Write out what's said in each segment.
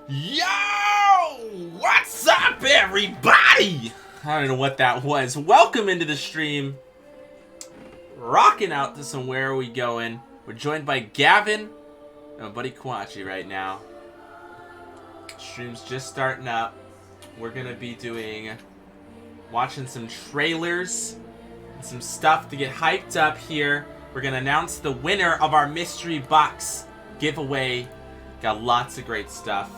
Yo! What's up, everybody? I don't know what that was. Welcome into the stream. Rocking out to some Where Are We Going? We're joined by Gavin and my buddy Kwachi right now. Stream's just starting up. We're gonna be watching some trailers and some stuff to get hyped up here. We're gonna announce the winner of our mystery box giveaway. Got lots of great stuff.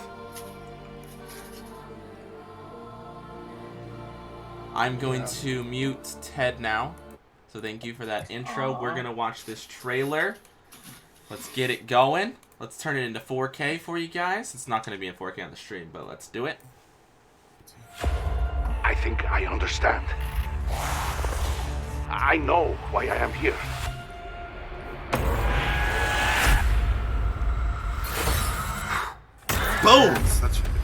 I'm going to mute Ted now. So thank you for that intro. We're going to watch this trailer. Let's get it going. Let's turn it into 4K for you guys. It's not going to be in 4K on the stream, but let's do it. I think I understand. I know why I am here. Boom!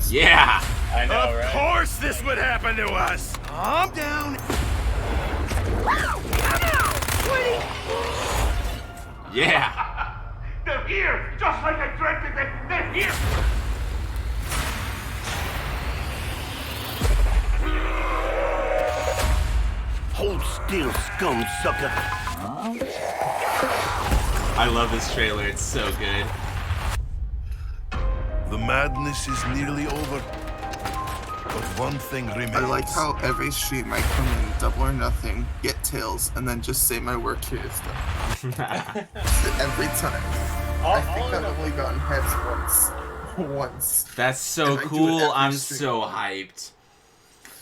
Yeah! I know, right? Of course this would happen to us! Calm down! Yeah! They're here! Just like I dreamt that they're here! Hold still, scum sucker! I love this trailer. It's so good. The madness is nearly over, but one thing remains. I like how every stream I come in, double or nothing, get tails, and then just say my work here is done. Every time. I think I've only gotten heads once. That's so cool. I'm so hyped.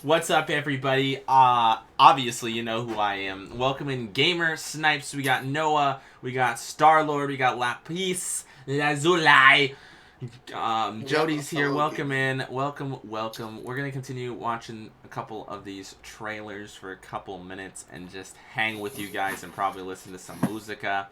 What's up, everybody? Obviously, you know who I am. Welcome in Gamer Snipes. We got Noah. We got Star-Lord. We got Lapis Lazuli. Jody's here. Welcome in. Welcome. We're going to continue watching a couple of these trailers for a couple minutes and just hang with you guys and probably listen to some musica.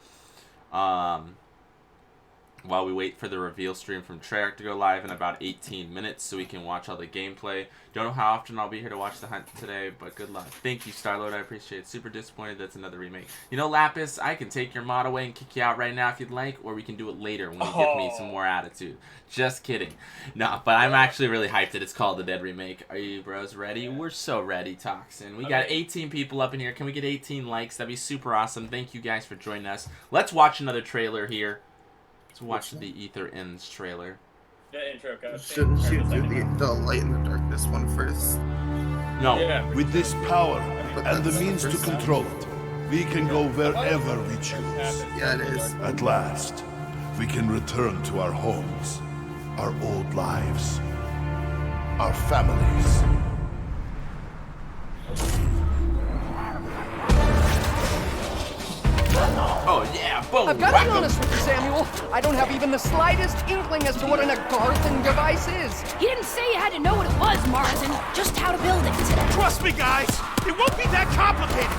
While we wait for the reveal stream from Treyarch to go live in about 18 minutes so we can watch all the gameplay. Don't know how often I'll be here to watch the hunt today, but good luck. Thank you, Star-Lord. I appreciate it. Super disappointed that's another remake. You know, Lapis, I can take your mod away and kick you out right now if you'd like, or we can do it later when you give me some more attitude. Just kidding. No, but I'm actually really hyped that it's called the Dead Remake. Are you bros ready? We're so ready, Toxin. We got 18 people up in here. Can we get 18 likes? That'd be super awesome. Thank you guys for joining us. Let's watch another trailer here. Let's watch the Ether Ends trailer. The intro cutscene. Shouldn't you do the light in the darkness one first? No. Yeah. With this power But and the that's means to first. control it, we can go wherever we choose. Yeah, it is. At last, we can return to our homes, our old lives, our families. Oh, yeah. Boom. I've got to be honest with you, Samuel. I don't have even the slightest inkling as to what an Agarthan device is. You didn't say you had to know what it was, Marsden. Just how to build it. Trust me, guys! It won't be that complicated!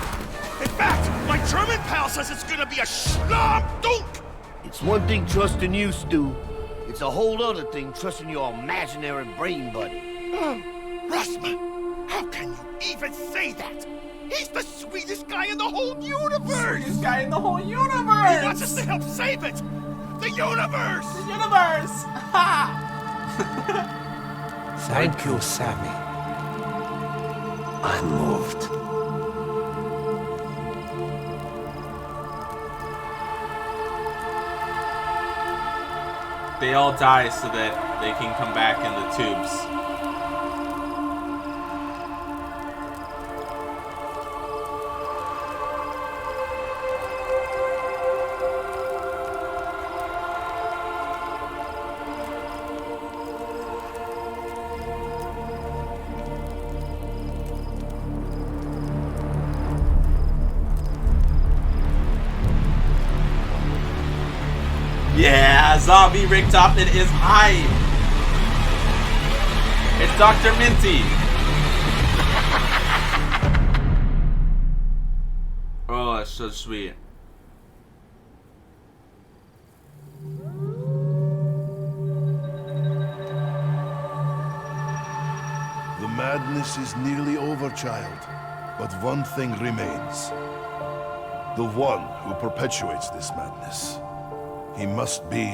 In fact, my German pal says it's gonna be a schlom dunk! It's one thing trusting you, Stu. It's a whole other thing trusting your imaginary brain buddy. Russman, how can you even say that? He's the sweetest guy in the whole universe! This guy in the whole He universe! wants us to help save it! The universe! The universe! Ha! Thank you, Sammy. I'm moved. They all die so that they can come back in the tubes. Yeah, zombie Rick Toten is hype. It's Dr. Minty. Oh, that's so sweet. The madness is nearly over, child, but one thing remains. The one who perpetuates this madness. He must be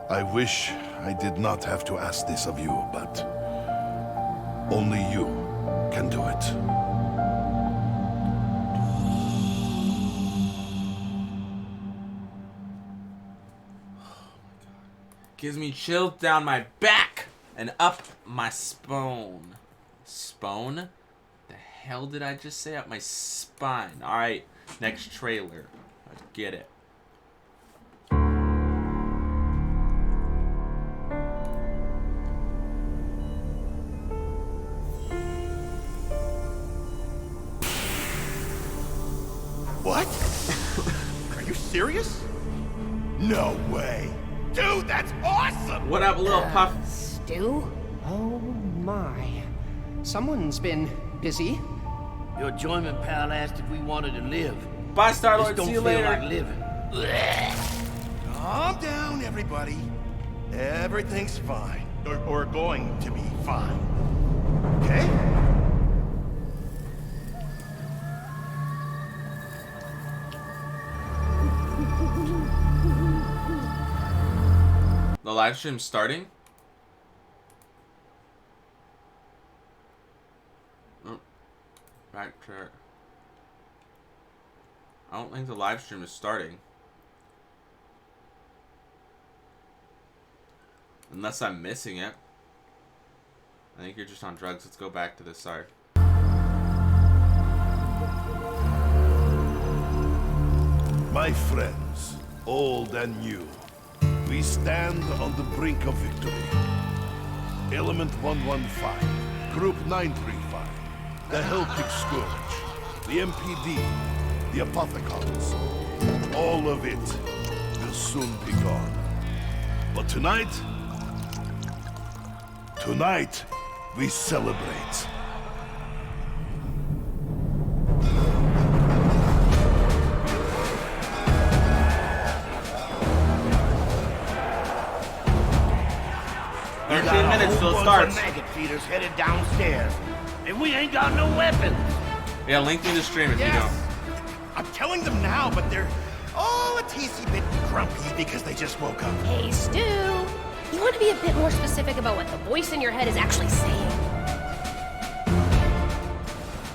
I wish I did not have to ask this of you, but only you can do it. Gives me chills down my back and up my spine. Spone? The hell did I just say? Up my spine. Alright, next trailer. Let's get it. What? Are you serious? No way. Dude, that's awesome! What up, little puff? Stu? Oh my. Someone's been busy. Your joyman pal asked if we wanted to live. Bye, This Star-Lord. don't See you feel later. like living. Calm down, everybody. Everything's fine. Or going to be fine. Okay? The live stream's starting? Oh, back to it. I don't think the live stream is starting. Unless I'm missing it. I think you're just on drugs. Let's go back to this side. My friends, old and new, we stand on the brink of victory. Element 115, Group 935, the Hellpig Scourge, the MPD, the Apothecons. All of it will soon be gone. But tonight, we celebrate. We 13 got a minutes till whole it bunch of starts. maggot feeders headed downstairs, and we ain't got no weapons. Yeah, link me the stream if you Yes. don't. I'm telling them now, but they're all a teensy bit grumpy because they just woke up. Hey, Stu. You want to be a bit more specific about what the voice in your head is actually saying?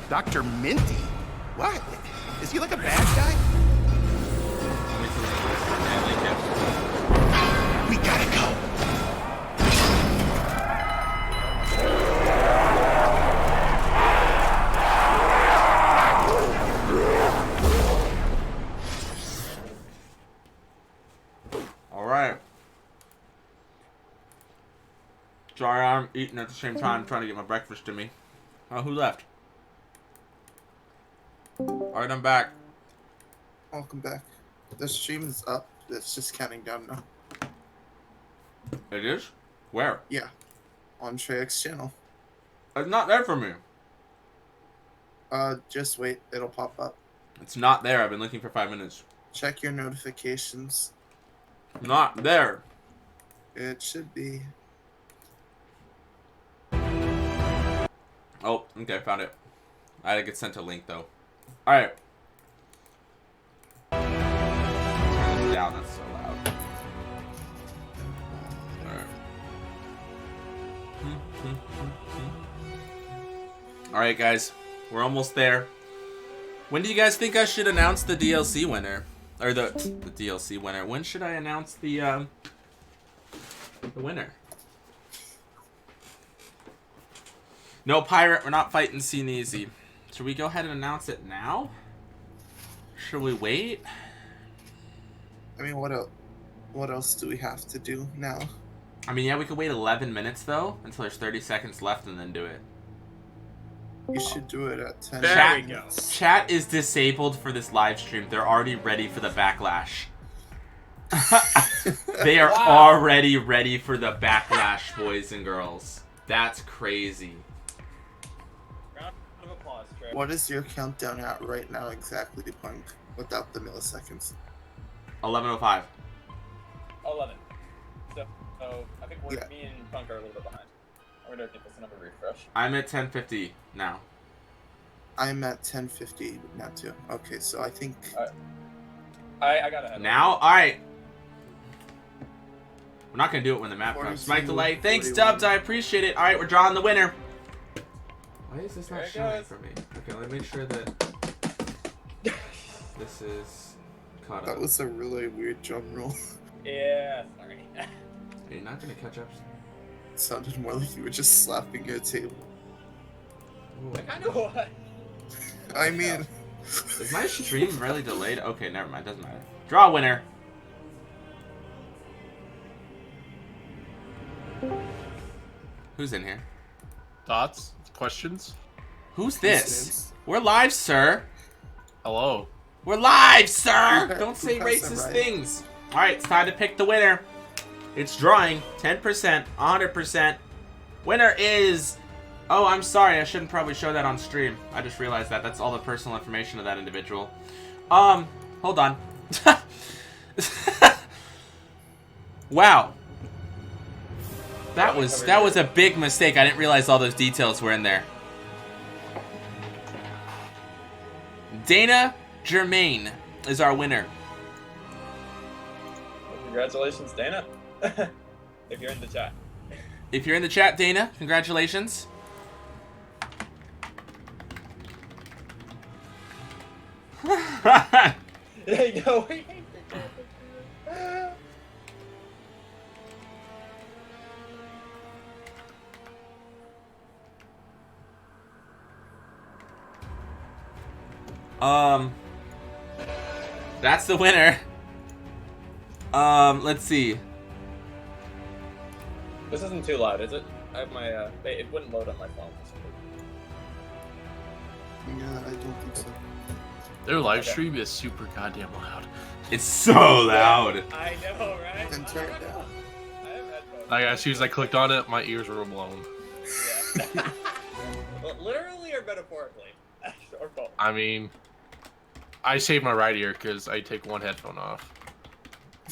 Dr. Minty? What? Is he like a bad guy? We gotta go. Alright. Sorry, I'm eating at the same time, trying to get my breakfast to me. Oh, who left? Alright, I'm back. Welcome back. The stream is up. It's just counting down now. It is? Where? Yeah. On Treyarch's channel. It's not there for me. Just wait. It'll pop up. It's not there. I've been looking for 5 minutes. Check your notifications. Not there. It should be. Oh, okay, found it. I had to get sent a link though. Alright. Turn it down, that's so loud. Alright. Alright guys, we're almost there. When do you guys think I should announce the DLC winner? Or the DLC winner. When should I announce the winner? No pirate, we're not fighting Easy. Should we go ahead and announce it now? Should we wait? I mean, what else? What else do we have to do now? I mean, yeah, we could wait 11 minutes though, until there's 30 seconds left, and then do it. You should do it at 10. There Chat, we go. Chat is disabled for this live stream. They're already ready for the backlash. They are already ready for the backlash, boys and girls. That's crazy. Round of applause, Trey. What is your countdown at right now exactly, Punk? Without the milliseconds. 11:05. 11. So I think Yeah. me and Punk are a little bit behind. We're gonna give this another refresh. I'm at 10:50 now. I'm at 10:50 now too. Okay, so I think I got ahead. Now, all right. We're not going to do it when the map comes. 42, Smite the light. Thanks, 41. Dubs. I appreciate it. All right, we're drawing the winner. Why is this not There it showing goes. for me? Okay, let me make sure that this is caught That up. was a really weird drum roll. Yeah, sorry. Are you not going to catch up? It sounded more like you were just slapping your table. Ooh. I kind of was. I mean, Is my stream really delayed? Okay, never mind. Doesn't matter. Draw a winner. Who's in here? Thoughts? Questions? Who's this? We're live, sir. Hello. We're live, sir. Don't say Who has it racist right? things. All right, it's time to pick the winner. It's drawing 10%, 100%. Winner is... Oh, I'm sorry. I shouldn't probably show that on stream. I just realized that. That's all the personal information of that individual. Hold on. Wow. That was a big mistake. I didn't realize all those details were in there. Dana Germain is our winner. Well, congratulations, Dana. If you're in the chat. If you're in the chat, Dana, congratulations. There you go. That's the winner. Let's see. This isn't too loud, is it? I have my, it wouldn't load on my phone for some reason. yeah, I don't think so. Their live stream is super goddamn loud. It's so loud. I know, right? Then turn it down. I have headphones. Like, as soon as I clicked on it, my ears were blown. Yeah. Well, literally or metaphorically? Or both. I mean, I save my right ear because I take one headphone off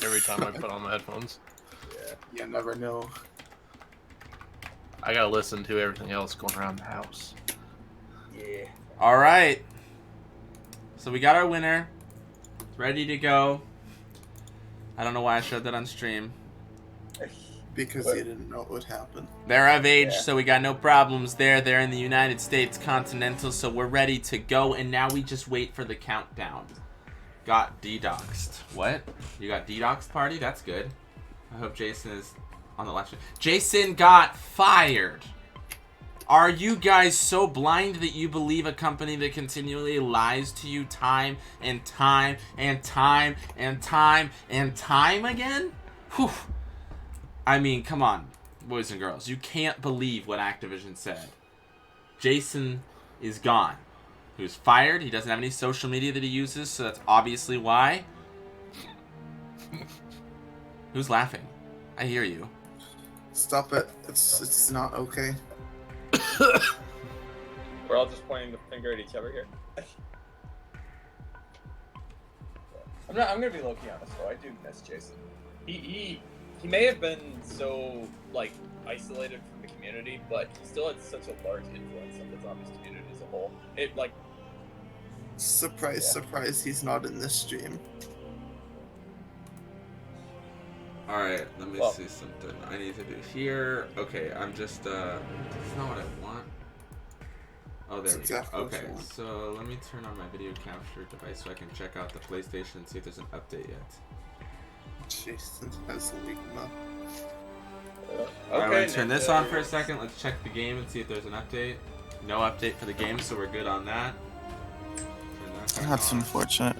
every time I put on my headphones. You never know. I gotta listen to everything else going around the house. Yeah. All right. So we got our winner. It's ready to go. I don't know why I showed that on stream. Because you didn't know what would happen. They're of age, Yeah. so we got no problems there. They're in the United States Continental, so we're ready to go. And now we just wait for the countdown. Got de-doxed. What? You got de-doxed, party? That's good. I hope Jason is on the live stream. Jason got fired. Are you guys so blind that you believe a company that continually lies to you time and time and time and time and time again? Whew. I mean, come on, boys and girls. You can't believe what Activision said. Jason is gone. He was fired. He doesn't have any social media that he uses, so that's obviously why. Who's laughing? I hear you. Stop it. It's not okay. We're all just pointing the finger at each other here. I'm gonna be low-key honest though, I do miss Jason. He may have been so, like, isolated from the community, but he still had such a large influence on the zombies community as a whole. It, like... Surprise, surprise, he's not in this stream. Alright, let me Well. see something I need to do here. Okay, I'm just, that's not what I want. Oh, there That's we exactly go. what Okay, you want. so let me turn on my video capture device so I can check out the PlayStation and see if there's an update yet. Jason has Ligma. Alright, we're gonna turn this on for a second. Let's check the game and see if there's an update. No update for the game, so we're good on that. Turn that back That's on. unfortunate.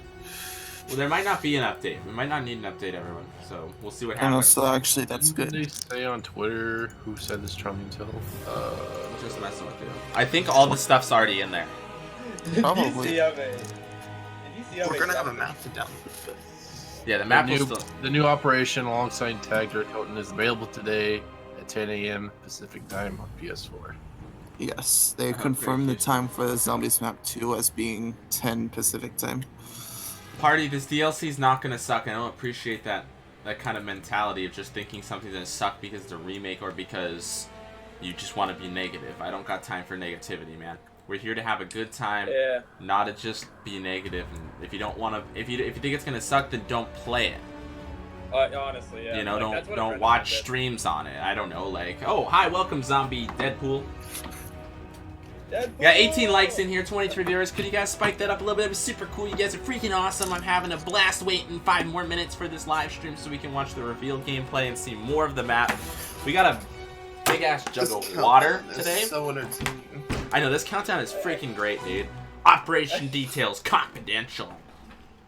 Well, there might not be an update. We might not need an update, everyone. So we'll see what I know, happens. so actually that's Did good. they say on Twitter who said this charming tale? Just messing with you. I think all the stuff's already in there. Probably. We're We're gonna have a map to download. Yeah, the map will still. The new operation alongside Tagged or Toten is available today at 10 a.m. Pacific time on PS4. Yes, they Oh, confirmed the great. time for the Zombies map 2 as being 10 Pacific time. Party, this DLC's not gonna suck. I don't appreciate that kind of mentality of just thinking something's gonna suck because it's a remake or because you just want to be negative. I don't got time for negativity, man. We're here to have a good time, Yeah. not to just be negative. And if you don't want to, if you think it's gonna suck, then don't play it. Honestly, yeah. You know, like, don't watch streams on it. I don't know, like, oh, hi, welcome, zombie Deadpool. Got 18 likes in here, 23 viewers. Could you guys spike that up a little bit? It was super cool. You guys are freaking awesome. I'm having a blast waiting 5 more minutes for this live stream so we can watch the reveal gameplay and see more of the map. We got a big ass jug of water today. So entertaining. I know, this countdown is freaking great, dude. Operation details confidential.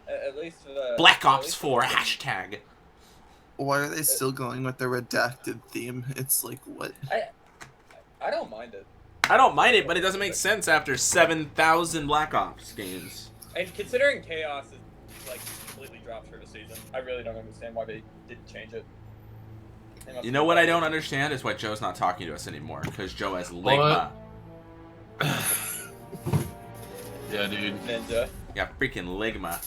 At least Black Ops 4 hashtag. Why are they still going with the redacted theme? It's like, what? I don't mind it. I don't mind it, but it doesn't make sense after 7,000 Black Ops games. And considering Chaos is like completely dropped for the season, I really don't understand why they didn't change it. You know what I don't understand is why Joe's not talking to us anymore, because Joe has Ligma. Yeah, dude. Ninja. Yeah, freaking Ligma.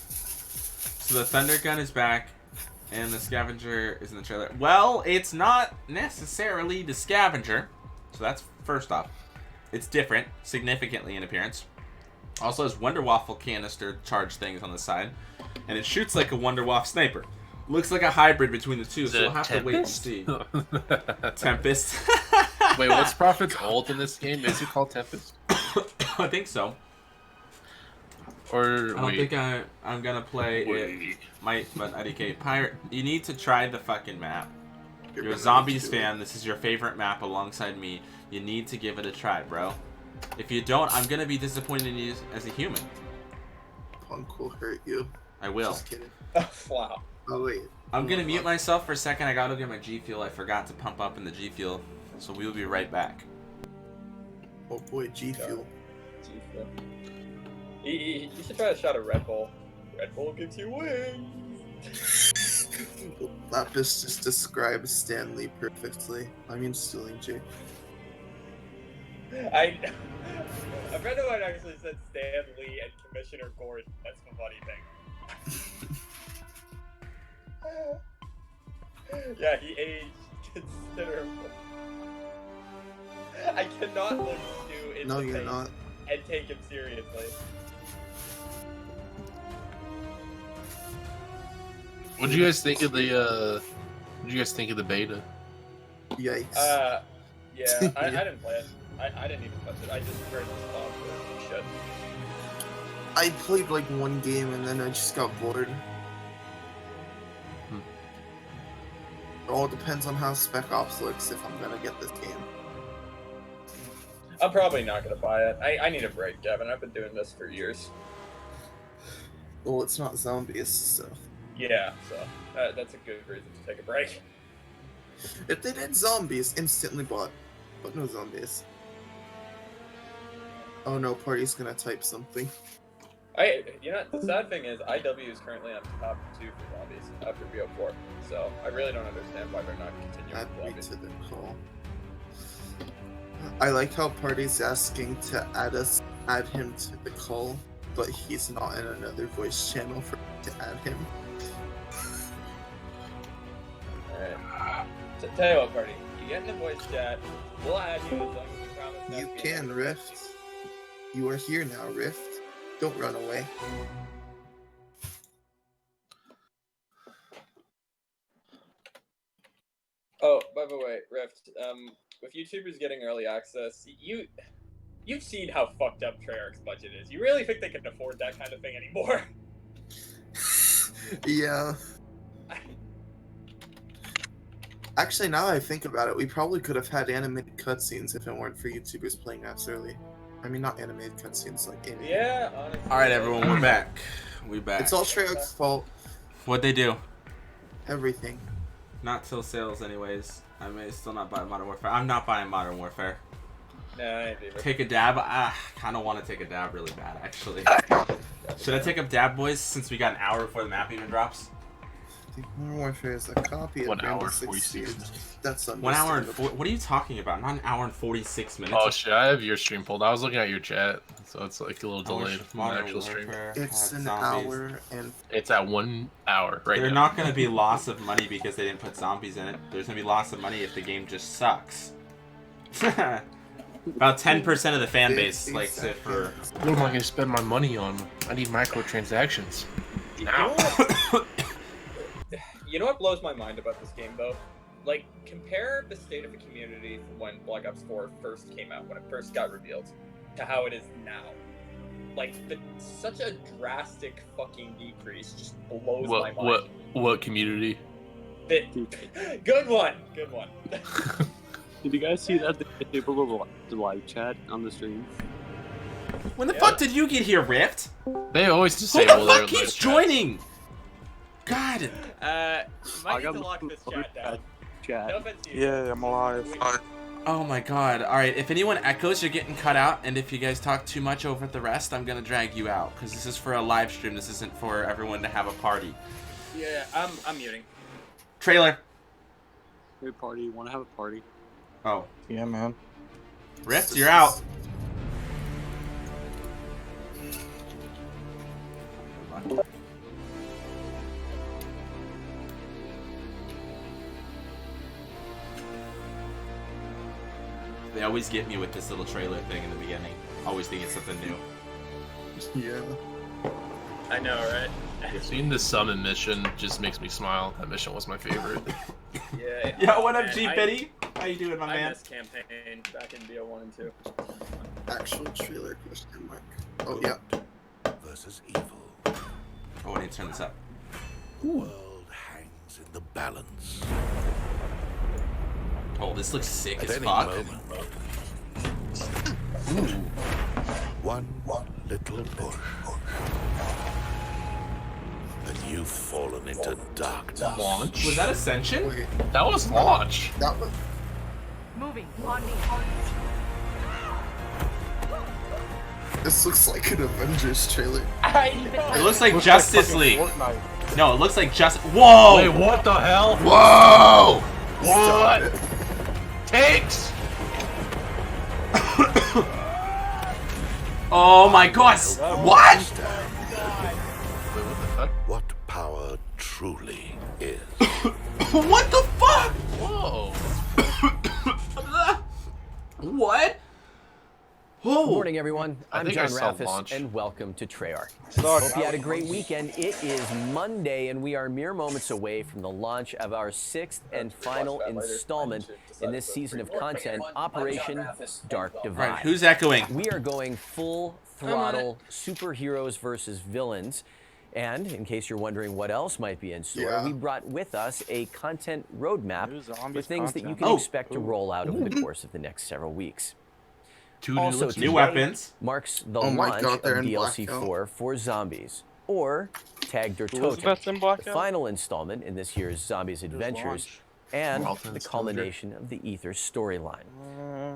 So the Thunder Gun is back, and the Scavenger is in the trailer. Well, it's not necessarily the Scavenger, so that's first off. It's different, significantly in appearance. Also has Wonder Waffle canister charge things on the side, and it shoots like a Wonder Waffle sniper. Looks like a hybrid between the two, so we'll have to wait and see. Tempest. Wait, what's Prophet's ult in this game? Is it called Tempest? I think so. Or I don't think I'm gonna play it. But IDK Pirate, you need to try the fucking map. You're a Zombies fan. This is your favorite map alongside me. You need to give it a try, bro. If you don't, I'm gonna be disappointed in you as a human. Punk will hurt you. I will. Just kidding. Wow. Oh wait. I'm gonna mute myself for a second. I gotta get my G Fuel. I forgot to pump up in the G Fuel, so we will be right back. Oh boy, G Fuel. G Fuel. You should try a shot of Red Bull. Red Bull gives you wings. Lapis just describes Stanley perfectly. I mean, stealing J. A friend of mine actually said Stan Lee and Commissioner Gordon. That's the funny thing. Yeah, he aged considerably. I cannot look Stu in the face and take him seriously. What did you guys think of the? What did you guys think of the beta? Yikes. Yeah, I didn't play it. I didn't even touch it. I just heard the spot for shit. I played like one game and then I just got bored. It all depends on how Spec Ops looks if I'm gonna get this game. I'm probably not gonna buy it. I need a break, Gavin. I've been doing this for years. Well, it's not zombies, so. Yeah, so that's a good reason to take a break. If they did zombies, instantly bought. But no zombies. Oh no, Party's gonna type something. You know, the sad thing is, IW is currently on top 2 for zombies after BO4. So I really don't understand why they're not continuing Add me zombies. to the call. I like how Party's asking to add him to the call, but he's not in another voice channel for to add him. Alright. So tell you what, Party, you get in the voice chat, we'll add you as long as we promise not You to be can, Rift. You are here now, Rift. Don't run away. Oh, by the way, Rift, with YouTubers getting early access, you've seen how fucked up Treyarch's budget is. You really think they can afford that kind of thing anymore? Yeah. Actually, now that I think about it, we probably could have had animated cutscenes if it weren't for YouTubers playing apps early. I mean, not animated cutscenes, like animated. Yeah, honestly. Alright, everyone, we're back. We back. It's all Treyarch's fault. What'd they do? Everything. Not till sales, anyways. I may still not buy Modern Warfare. I'm not buying Modern Warfare. Nah, I ain't either. Take a dab? I kind of want to take a dab really bad, actually. Should I take a dab, boys, since we got an hour before the map even drops? I think Modern Warfare is a copy of 1 hour Rainbow and Six 46 Siege. minutes. That's 1 hour and understandable. what are you talking about? Not an hour and 46 minutes. Oh shit, I have your stream pulled. I was looking at your chat, so it's like a little I wish delayed from the Modern actual stream. Warfare It's had an zombies. hour and... It's at 1 hour right There's now. not going to be loss of money because they didn't put zombies in it. There's going to be loss of money if the game just sucks. About 10% of the fan base likes it for... What am I going to spend my money on? I need microtransactions. You You know what blows my mind about this game, though? Like, compare the state of the community from when Black Ops 4 first came out, when it first got revealed, to how it is now. Like, such a drastic fucking decrease just blows my mind. What community? Good one! Good one. Did you guys see that they disabled the live chat on the stream? When the fuck did you get here, Rift? They always disable Who the their fuck keeps live joining? God. Might need to lock this chat down. No offense to you. Yeah, I'm alive. Oh my god. Alright, if anyone echoes, you're getting cut out, and if you guys talk too much over the rest, I'm gonna drag you out. Because this is for a live stream, this isn't for everyone to have a party. Yeah, I'm muting. Trailer. Hey, party. Want to have a party? Oh. Yeah, man. Rift, you're out. They always get me with this little trailer thing in the beginning. Always think it's something new. Yeah. I know, right? Seeing the summon mission just makes me smile. That mission was my favorite. Yeah. Yo, what up, G Bitty? How you doing, my man? I missed campaign back in BO1 and 2. Actual trailer question mark. Oh yeah. Versus evil. Oh, I need to turn this up. The world hangs in the balance. Oh, this looks sick At as any fuck. moment, one little push, and you've fallen into darkness. Launch? Was that Ascension? Wait, That was launch. that was. Moving on me. This looks like an Avengers trailer. It looks like Justice League. No, it looks like Whoa! Wait, what the hell? Whoa! What? Tanks! Oh my god! What? Wait, what the fuck? What power truly is. What the fuck? Whoa. What? Good Oh. morning, everyone. I'm think I John saw Raffis, launch. and welcome to Treyarch. Hope you had a great weekend. It is Monday, and we are mere moments away from the launch of our 6th and final installment in this season of content, Operation Dark Divide. Alright, who's echoing? We are going full throttle superheroes versus villains. And in case you're wondering what else might be in store, we brought with us a content roadmap with things that you can expect to roll out over the course of the next several weeks. Also, new weapons marks the Oh my launch God, of they're in DLC blackout. 4 for Zombies, or Tag Der Who's Toten, best in the blackout? final installment in this year's Zombies Adventures, and Walton the Silver. culmination of the Ether storyline.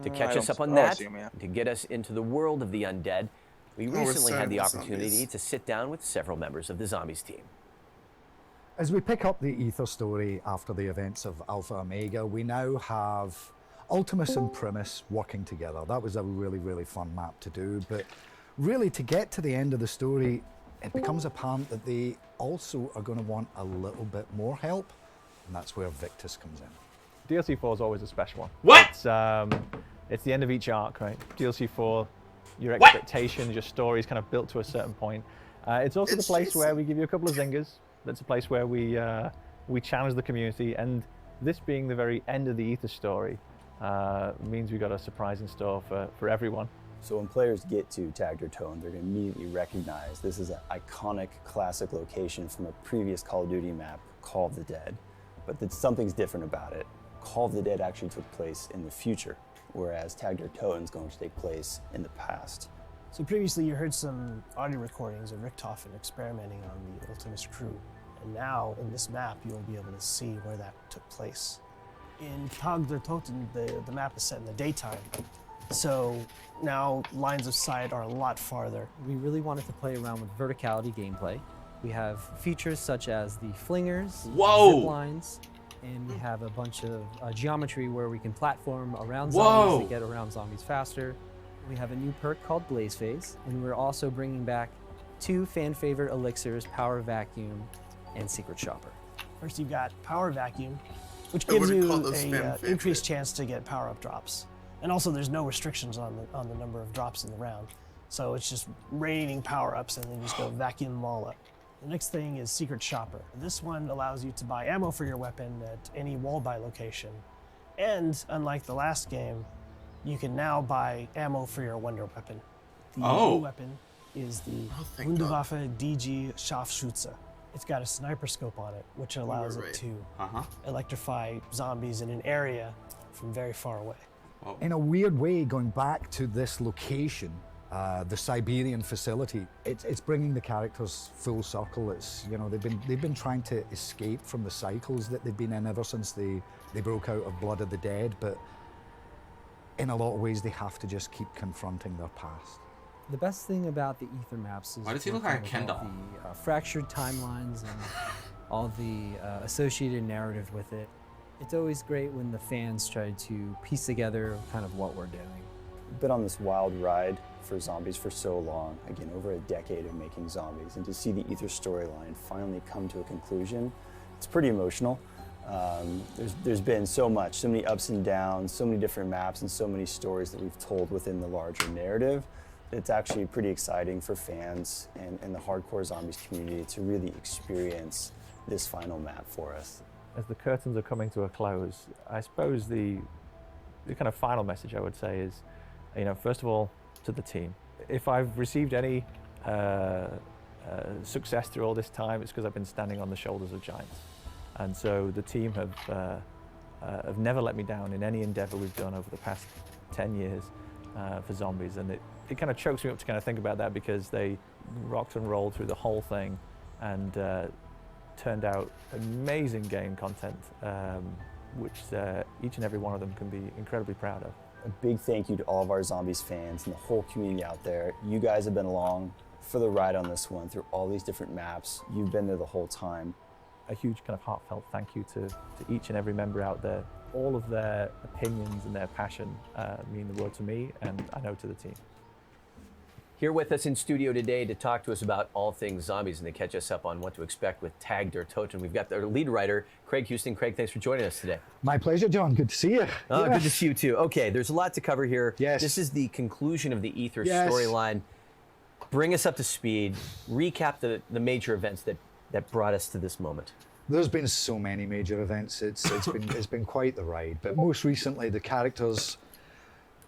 To I catch us don't- up on I that, see 'em, yeah. to get us into the world of the undead, we we're recently had the starting with opportunity zombies. to sit down with several members of the Zombies team. As we pick up the Ether story after the events of Alpha Omega, we now have Ultimus and Primus working together. That was a really, really fun map to do, but really to get to the end of the story, it becomes apparent that they also are going to want a little bit more help, and that's where Victus comes in. DLC 4 is always a special one. What? It's the end of each arc, right? DLC 4, your expectations, your story is kind of built to a certain point. It's also the place where we give you a couple of zingers. That's a place where we challenge the community, and this being the very end of the Ether story means we got a surprise in store for everyone. So when players get to Tag Der Toten, they're going to immediately recognize this is an iconic classic location from a previous Call of Duty map, Call of the Dead. But something's different about it. Call of the Dead actually took place in the future, whereas Tag Der Toten is going to take place in the past. So previously you heard some audio recordings of Richtofen experimenting on the Ultimus crew. And now in this map you'll be able to see where that took place. In Tag Der Toten, the map is set in the daytime. So now lines of sight are a lot farther. We really wanted to play around with verticality gameplay. We have features such as the flingers, zip lines, and we have a bunch of geometry where we can platform around zombies to get around zombies faster. We have a new perk called Blaze Phase, and we're also bringing back 2 fan favorite elixirs, Power Vacuum and Secret Shopper. First you've got Power Vacuum, which gives you an increased chance to get power-up drops. And also there's no restrictions on the number of drops in the round. So it's just raining power-ups and then you just go vacuum them all up. The next thing is Secret Shopper. This one allows you to buy ammo for your weapon at any wall buy location. And unlike the last game, you can now buy ammo for your wonder weapon. The new weapon is the Wunderwaffe DG Scharfschütze. It's got a sniper scope on it, which allows it to electrify zombies in an area from very far away. In a weird way, going back to this location, the Siberian facility, it's bringing the characters full circle. It's, you know, they've been trying to escape from the cycles that they've been in ever since they broke out of Blood of the Dead, but in a lot of ways they have to just keep confronting their past. The best thing about the Ether maps is why does he look like a Ken doll? The fractured timelines and all the associated narrative with it. It's always great when the fans try to piece together kind of what we're doing. We've been on this wild ride for zombies for so long, again, over a decade of making zombies, and to see the Ether storyline finally come to a conclusion, it's pretty emotional. There's been so many ups and downs, so many different maps, and so many stories that we've told within the larger narrative. It's actually pretty exciting for fans and the hardcore zombies community to really experience this final map for us. As the curtains are coming to a close, I suppose the kind of final message I would say is, you know, first of all, to the team. If I've received any success through all this time, it's because I've been standing on the shoulders of giants. And so the team have never let me down in any endeavor we've done over the past 10 years for zombies. And it kind of chokes me up to kind of think about that, because they rocked and rolled through the whole thing and turned out amazing game content, which each and every one of them can be incredibly proud of. A big thank you to all of our Zombies fans and the whole community out there. You guys have been along for the ride on this one through all these different maps. You've been there the whole time. A huge kind of heartfelt thank you to each and every member out there. All of their opinions and their passion mean the world to me, and I know to the team. Here with us in studio today to talk to us about all things zombies and to catch us up on what to expect with Tag der Toten, we've got our lead writer, Craig Houston. Craig, thanks for joining us today. My pleasure, John. Good to see you. Good to see you too. Okay, there's a lot to cover here. Yes. This is the conclusion of the Ether storyline. Bring us up to speed. Recap the major events that brought us to this moment. There's been so many major events. It's been quite the ride. But most recently, the characters,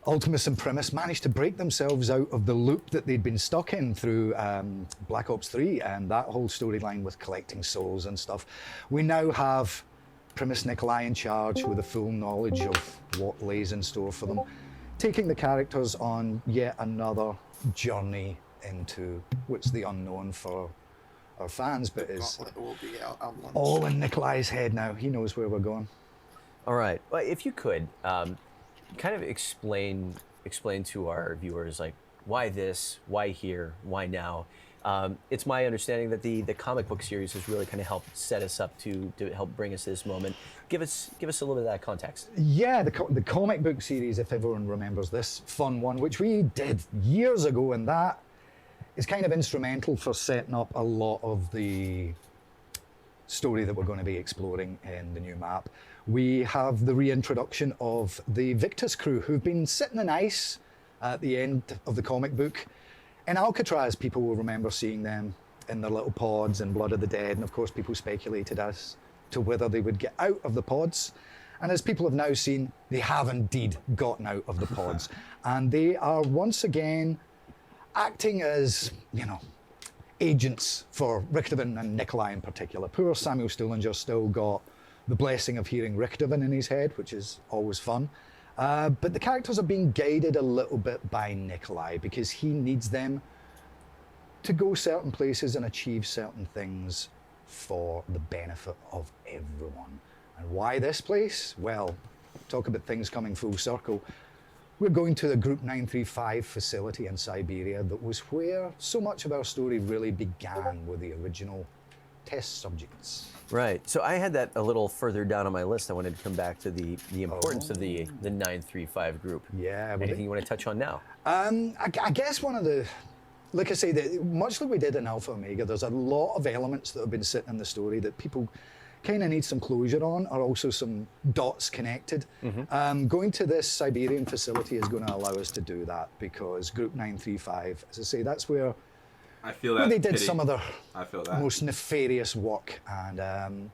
Ultimus and Primus, managed to break themselves out of the loop that they'd been stuck in through Black Ops 3 and that whole storyline with collecting souls and stuff. We now have Primus Nikolai in charge with a full knowledge of what lays in store for them, taking the characters on yet another journey into what's the unknown for our fans, but is all in Nikolai's head now. He knows where we're going. All right. Well, if you could, kind of explain to our viewers, like, why this, why here, why now? It's my understanding that the comic book series has really kind of helped set us up to help bring us to this moment. Give us a little bit of that context. Yeah, the comic book series, if everyone remembers this fun one, which we did years ago, and that is kind of instrumental for setting up a lot of the story that we're going to be exploring in the new map. We have the reintroduction of the Victus crew, who've been sitting in ice at the end of the comic book. In Alcatraz, people will remember seeing them in their little pods in Blood of the Dead, and of course people speculated as to whether they would get out of the pods. And as people have now seen, they have indeed gotten out of the pods. And they are once again acting as, you know, agents for Richtofen and Nikolai in particular. Poor Samuel Stullinger still got the blessing of hearing Richtofen in his head, which is always fun. But the characters are being guided a little bit by Nikolai because he needs them to go certain places and achieve certain things for the benefit of everyone. And why this place? Well, talk about things coming full circle. We're going to the Group 935 facility in Siberia that was where so much of our story really began with the original test subjects. Right. So I had that a little further down on my list. I wanted to come back to the importance of the 935 group. Yeah. Anything you want to touch on now? I guess one of the, like I say, much like we did in Alpha Omega, there's a lot of elements that have been sitting in the story that people kind of need some closure on, or also some dots connected. Going to this Siberian facility is going to allow us to do that, because Group 935, as I say, that's where I feel where that they did pity. some of their I feel that. most nefarious work. And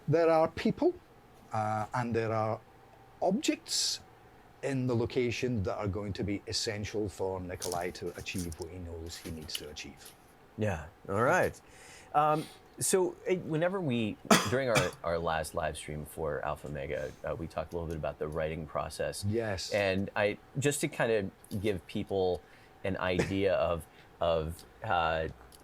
there are people and there are objects in the location that are going to be essential for Nikolai to achieve what he knows he needs to achieve. Yeah, all right. So whenever during our last live stream for Alpha Omega, we talked a little bit about the writing process. Yes. And just to kind of give people an idea of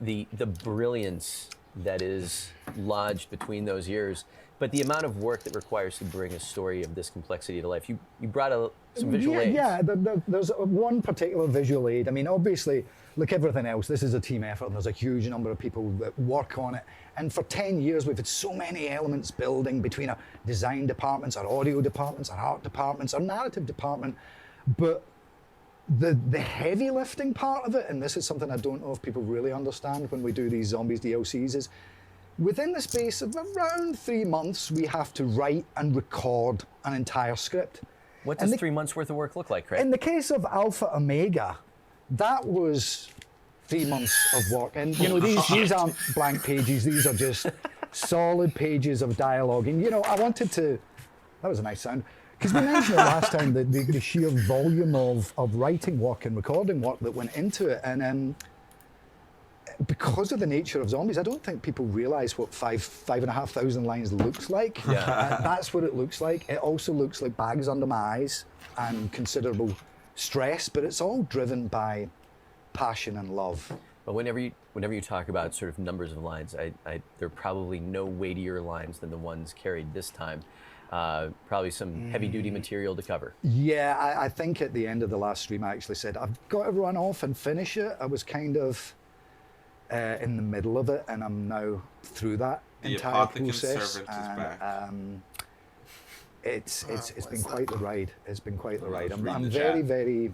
the brilliance that is lodged between those years, but the amount of work that requires to bring a story of this complexity to life. You brought some visual aids. Yeah, there's one particular visual aid. I mean, obviously, like everything else, this is a team effort, and there's a huge number of people that work on it. And for 10 years, we've had so many elements building between our design departments, our audio departments, our art departments, our narrative department. But the heavy lifting part of it, and this is something I don't know if people really understand when we do these Zombies DLCs, is within the space of around 3 months, we have to write and record an entire script. What does 3 months worth of work look like, Craig? In the case of Alpha Omega, that was 3 months of work. And you know, these aren't blank pages, these are just solid pages of dialogue. And you know, I wanted to, that was a nice sound, because we mentioned it last time, the sheer volume of writing work and recording work that went into it. And because of the nature of Zombies, I don't think people realize what 5,500 lines looks like. Yeah. That's what it looks like. It also looks like bags under my eyes and considerable stress, but it's all driven by passion and love. But whenever you talk about sort of numbers of lines, there are probably no weightier lines than the ones carried this time. Probably some heavy-duty material to cover. Yeah, I think at the end of the last stream, I actually said, I've got to run off and finish it. I was kind of in the middle of it, and I'm now through that entire process. And it's been quite the ride. It's been quite the ride. I'm very, very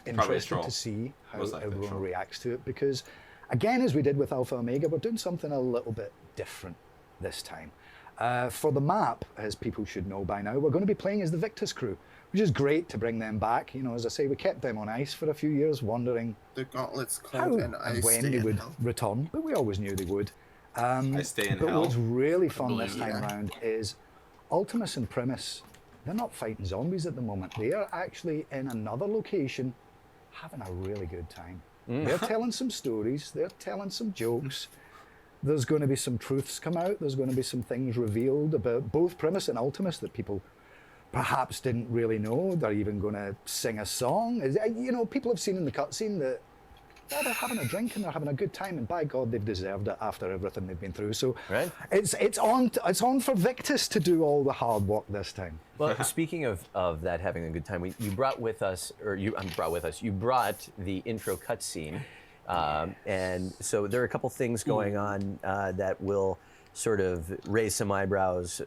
interested to see how everyone reacts to it, because again, as we did with Alpha Omega, we're doing something a little bit different this time. For the map, as people should know by now, we're going to be playing as the Victus crew, which is great to bring them back. You know, as I say, we kept them on ice for a few years, wondering the Gauntlet's how cold and and when they would return, but we always knew they would. I stay in but hell. what's really fun this time around is Ultimus and Primus, they're not fighting zombies at the moment. They are actually in another location having a really good time. They're telling some stories, they're telling some jokes. There's going to be some truths come out. There's going to be some things revealed about both Primus and Ultimus that people perhaps didn't really know. They're even going to sing a song. You know, people have seen in the cutscene that they're having a drink and they're having a good time, and by God, they've deserved it after everything they've been through. So it's on for Victus to do all the hard work this time. Well, speaking of that having a good time, you brought the intro cutscene. And so there are a couple things going on that will sort of raise some eyebrows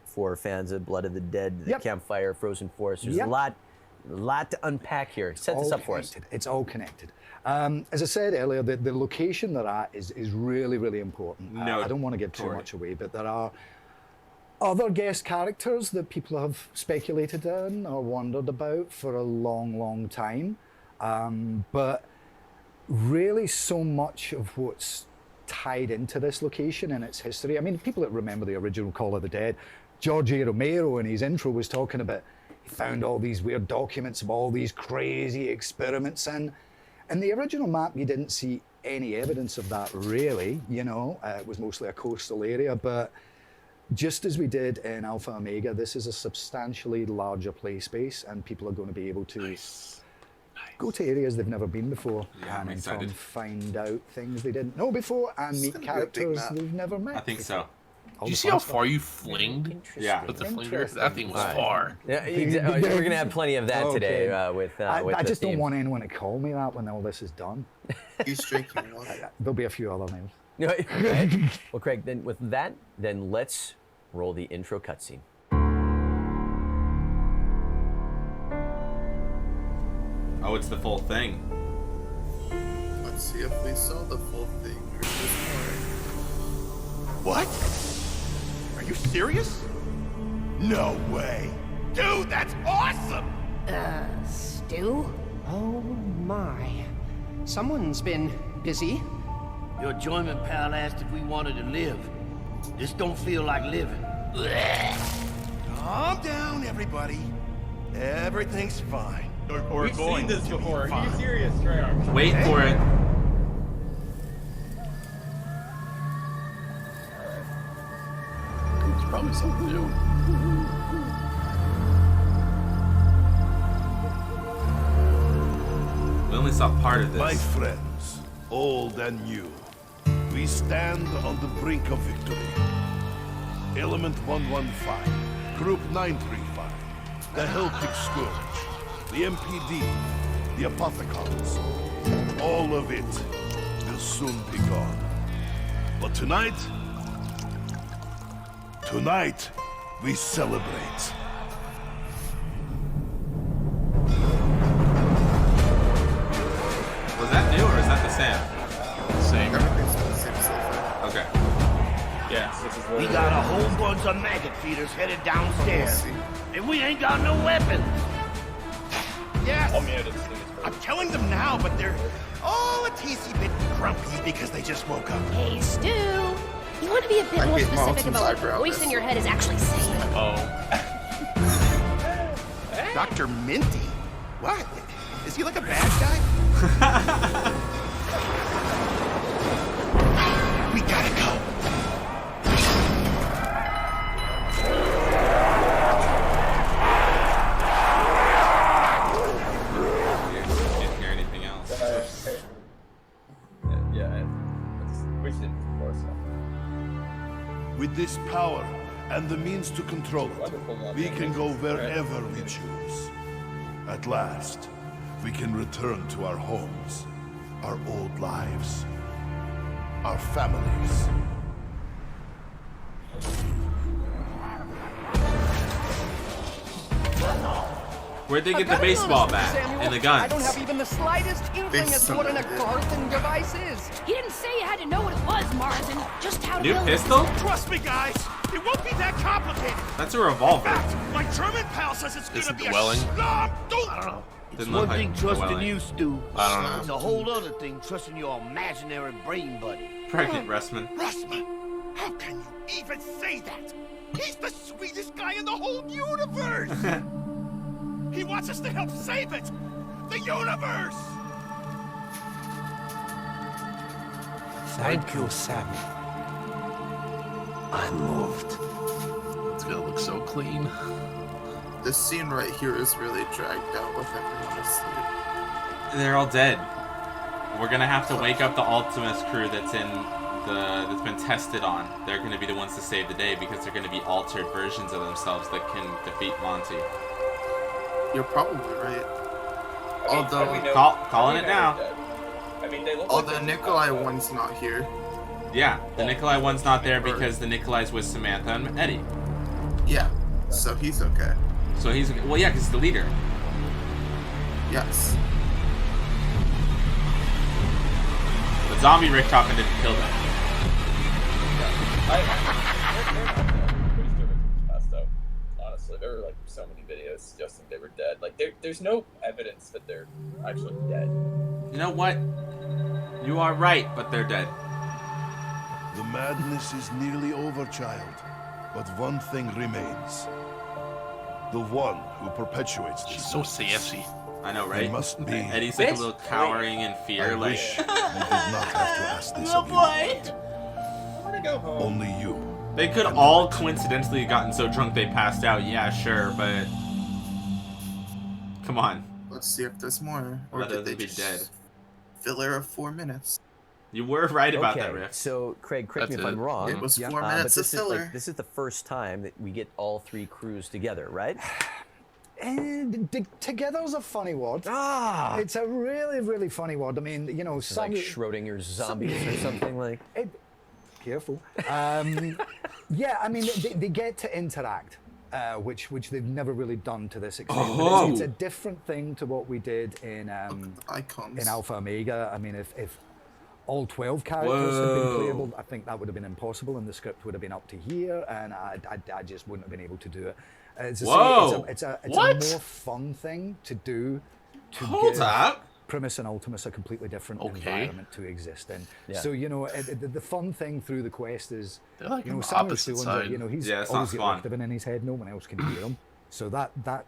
for fans of Blood of the Dead, the Campfire, Frozen Forest. There's a lot to unpack here. Set this up for us. It's all connected. As I said earlier, the location they're at is really, really important. I don't want to give too much away, but there are other guest characters that people have speculated in or wondered about for a long, long time. But really so much of what's tied into this location and its history. I mean, people that remember the original Call of the Dead, George A. Romero in his intro was talking about, he found all these weird documents of all these crazy experiments in. And the original map, you didn't see any evidence of that really, you know, it was mostly a coastal area, but just as we did in Alpha Omega, this is a substantially larger play space, and people are going to be able to go to areas they've never been before, and in turn find out things they didn't know before, and meet characters they've never met. I think so. Did you see how far you flinged? Yeah. With the flinger? That thing was far. Yeah, exactly. We're going to have plenty of that today with I just the don't theme. want anyone to call me that when all this is done. He's drinking water. There'll be a few other names. Right. Well, Craig, then with that, let's roll the intro cutscene. Oh, it's the full thing. Let's see if we saw the full thing or just more. What? Are you serious? No way. Dude, that's awesome! Stu? Oh my. Someone's been busy. Your enjoyment pal asked if we wanted to live. This don't feel like living. Calm down, everybody. Everything's fine. Or We've going seen this to be before. fine. Be serious, Treyarch. Wait for it. It's probably something new. We only saw part of this. My friends, old and new, we stand on the brink of victory. Element 115, Group 935, the Celtic Scourge, the MPD, the Apothecons. All of it will soon be gone. But tonight, we celebrate. Was that new or is that the same? Same. Okay. Yes, this is We got a whole bunch of maggot feeders headed downstairs. And we ain't got no weapons. Yes. I'll mute it. I'm telling them now, but they're all a teensy bit grumpy because they just woke up. Hey, Stu. You want to be a bit more specific about what the voice in your head is actually saying? Oh. Dr. Minty? What? Is he like a bad guy? We gotta go. Can't hear anything else. We've seen this before, so. With this power and the means to control it, we can go wherever we choose. At last, we can return to our homes, our old lives, our families. Where'd they get the baseball bat and the guns? I don't have even the slightest inkling as to what an Agarthan device is. He didn't say you had to know what it was, Martin. Just how to New build pistol? Trust me, guys. It won't be that complicated. That's a revolver. In fact, my German pal says it's Is gonna it be the a Welling? slum. Don't. I don't know. It's Didn't one look like thing the trusting Welling. you, Stu. I don't know. It's a whole other thing trusting your imaginary brain buddy. Pregnant Russman. Russman, how can you even say that? He's the sweetest guy in the whole universe. He wants us to help save it. The universe. Thank you, Sammy. I'm moved. It's gonna look so clean. This scene right here is really dragged out with everyone asleep. They're all dead. We're gonna have to wake up the Ultimus crew that's been tested on. They're gonna be the ones to save the day because they're gonna be altered versions of themselves that can defeat Monty. You're probably right. Although calling it now. I mean, they look although like Nikolai one's not here. Yeah, the Nikolai one's not there because the Nikolai's with Samantha and Eddie. Yeah, so he's okay. So he's okay. Well, yeah, because he's the leader. Yes. But zombie Richthofen didn't kill them. passed out. Honestly, there were like so many videos suggesting they were dead. Like there's no evidence that they're actually dead. You know what? You are right, but they're dead. The madness is nearly over, child. But one thing remains. The one who perpetuates this. She's so sassy. I know, right? It must be. Eddie's like a little cowering in fear, I like. wish you did not have to ask this No of you. boy. I want to go home. Only you. They could all coincidentally have gotten so drunk they passed out. Yeah, sure, but come on. Let's see if there's more. Or Let did us they be just dead. filler of 4 minutes? You were right about Okay, that, Riff. So, Craig, correct me That's if I'm it. wrong. It was 4 but minutes of this is filler. this is the first time that we get all three crews together, right? And together's a funny word. Ah! It's a really, really funny word. I mean, you know, It's like Schrodinger's zombies or something like. Careful. Yeah, I mean, they get to interact, which they've never really done to this extent. But Oh. it's a different thing to what we did in Icons. Alpha Omega. I mean, if all 12 characters had been Whoa. playable, I think that would have been impossible, and the script would have been up to here, and I just wouldn't have been able to do it. It's Whoa. it's a What? more fun thing to do. To Hold give up. Primus and Ultimus are completely different environment to exist in. Yeah. So, you know, the fun thing through the quest is, They're like you know, on Samuel opposite Steelins, side. you know, he's Yeah, it's always not got fun. Richtofen in his head, no one else can hear him. So that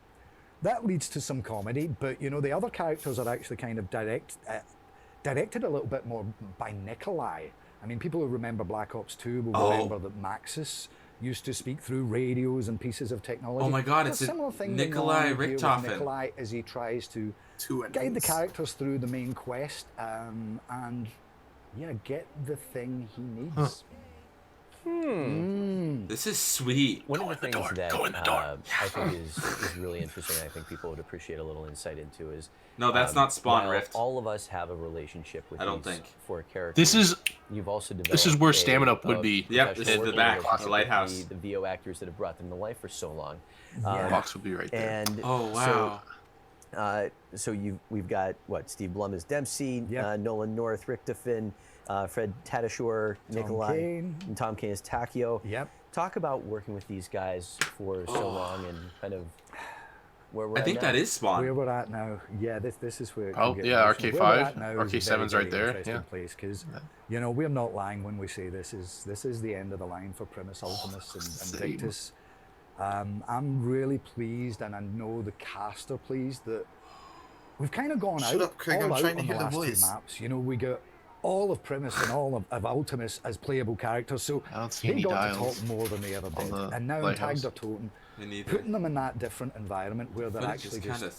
leads to some comedy, but, you know, the other characters are actually kind of directed a little bit more by Nikolai. I mean, people who remember Black Ops 2 will remember that Maxis used to speak through radios and pieces of technology. Oh my God, It's it's a similar thing Nikolai going on here with Richtofen. Nikolai as he tries to guide the characters through the main quest and yeah, get the thing he needs. This is sweet. One of the things that I think is really interesting, I think people would appreciate a little insight into is No, that's not Spawn while Rift. all of us have a relationship with I don't these think. 4 characters. This is you've also developed this is where a stamina would be. Yep, this is the back, the lighthouse. The VO actors that have brought them to life for so long. The box would be right there. And oh wow. So we've got what Steve Blum as Dempsey, Nolan North, Richtofen, Fred Tatasciore, Nikolai, Kane. and Tom Kane as Takio. Yep. Talk about working with these guys for so long and kind of where we're I at think now. that is Spawn. Where we're at now, yeah, this is where. it Oh, can get yeah, emotional. RK5, Where we're at now is a RK7's very, right very there, interesting yeah. place because, you know, we're not lying when we say this is the end of the line for Primus, Ultimus, and same. Victus. I'm really pleased, and I know the cast are pleased that we've kind of gone Shut out up, Craig, all I'm out trying to on the hear the last voice. 2 maps. You know, we got all of Primus and all of Ultimus as playable characters, so I don't see they any got to dials talk more than they ever on did. the And now in lighthouse. Tagged or Toten, Me neither. putting them in that different environment where they're Footage actually is just kinda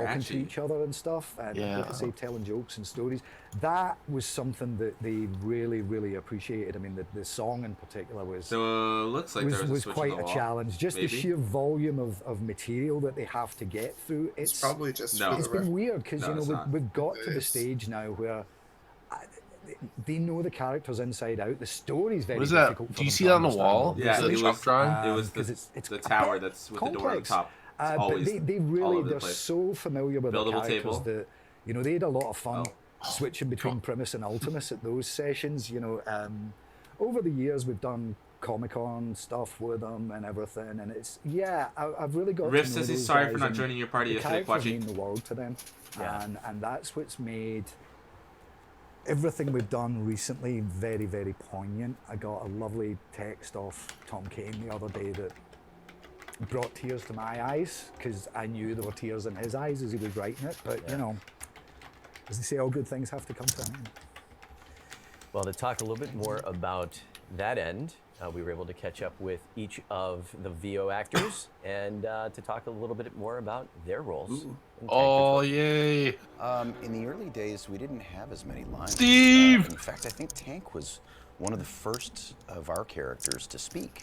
talking to scratchy. each other and stuff, and Yeah. like I say, telling jokes and stories. That was something that they really, really appreciated. I mean, the song in particular was So looks like there was a switch quite on the a wall. challenge. Just Maybe? the sheer volume of material that they have to get through. It's probably just No. It's been weird because No, you know it's not. we've got It to the is. stage now where they know the characters inside out. The story's very What is that? difficult for Do you them see to that on the understand, wall? Yeah, Is that it chalk was, drawing? it was 'cause the, it's the a tower bit that's with the door on complex. top. It's But always they all really, over the they're place. so familiar with the Buildable characters table. that, you know, they had a lot of fun Oh. switching between Primus and Ultimus at those sessions. You know, over the years we've done Comic-Con stuff with them and everything, and it's, yeah, I've really got Riff to know says he's those sorry guys, for not and joining your party the yesterday, characters Quachi. mean the world to them, Yeah. and that's what's made everything we've done recently very, very poignant. I got a lovely text off Tom Kane the other day that brought tears to my eyes because I knew there were tears in his eyes as he was writing it. But you know, as they say, all good things have to come to an end. Well, to talk a little bit more about that end, we were able to catch up with each of the VO actors and to talk a little bit more about their roles. in Oh, Tank yay. In the early days, we didn't have as many lines. Steve! In fact, I think Tank was one of the first of our characters to speak.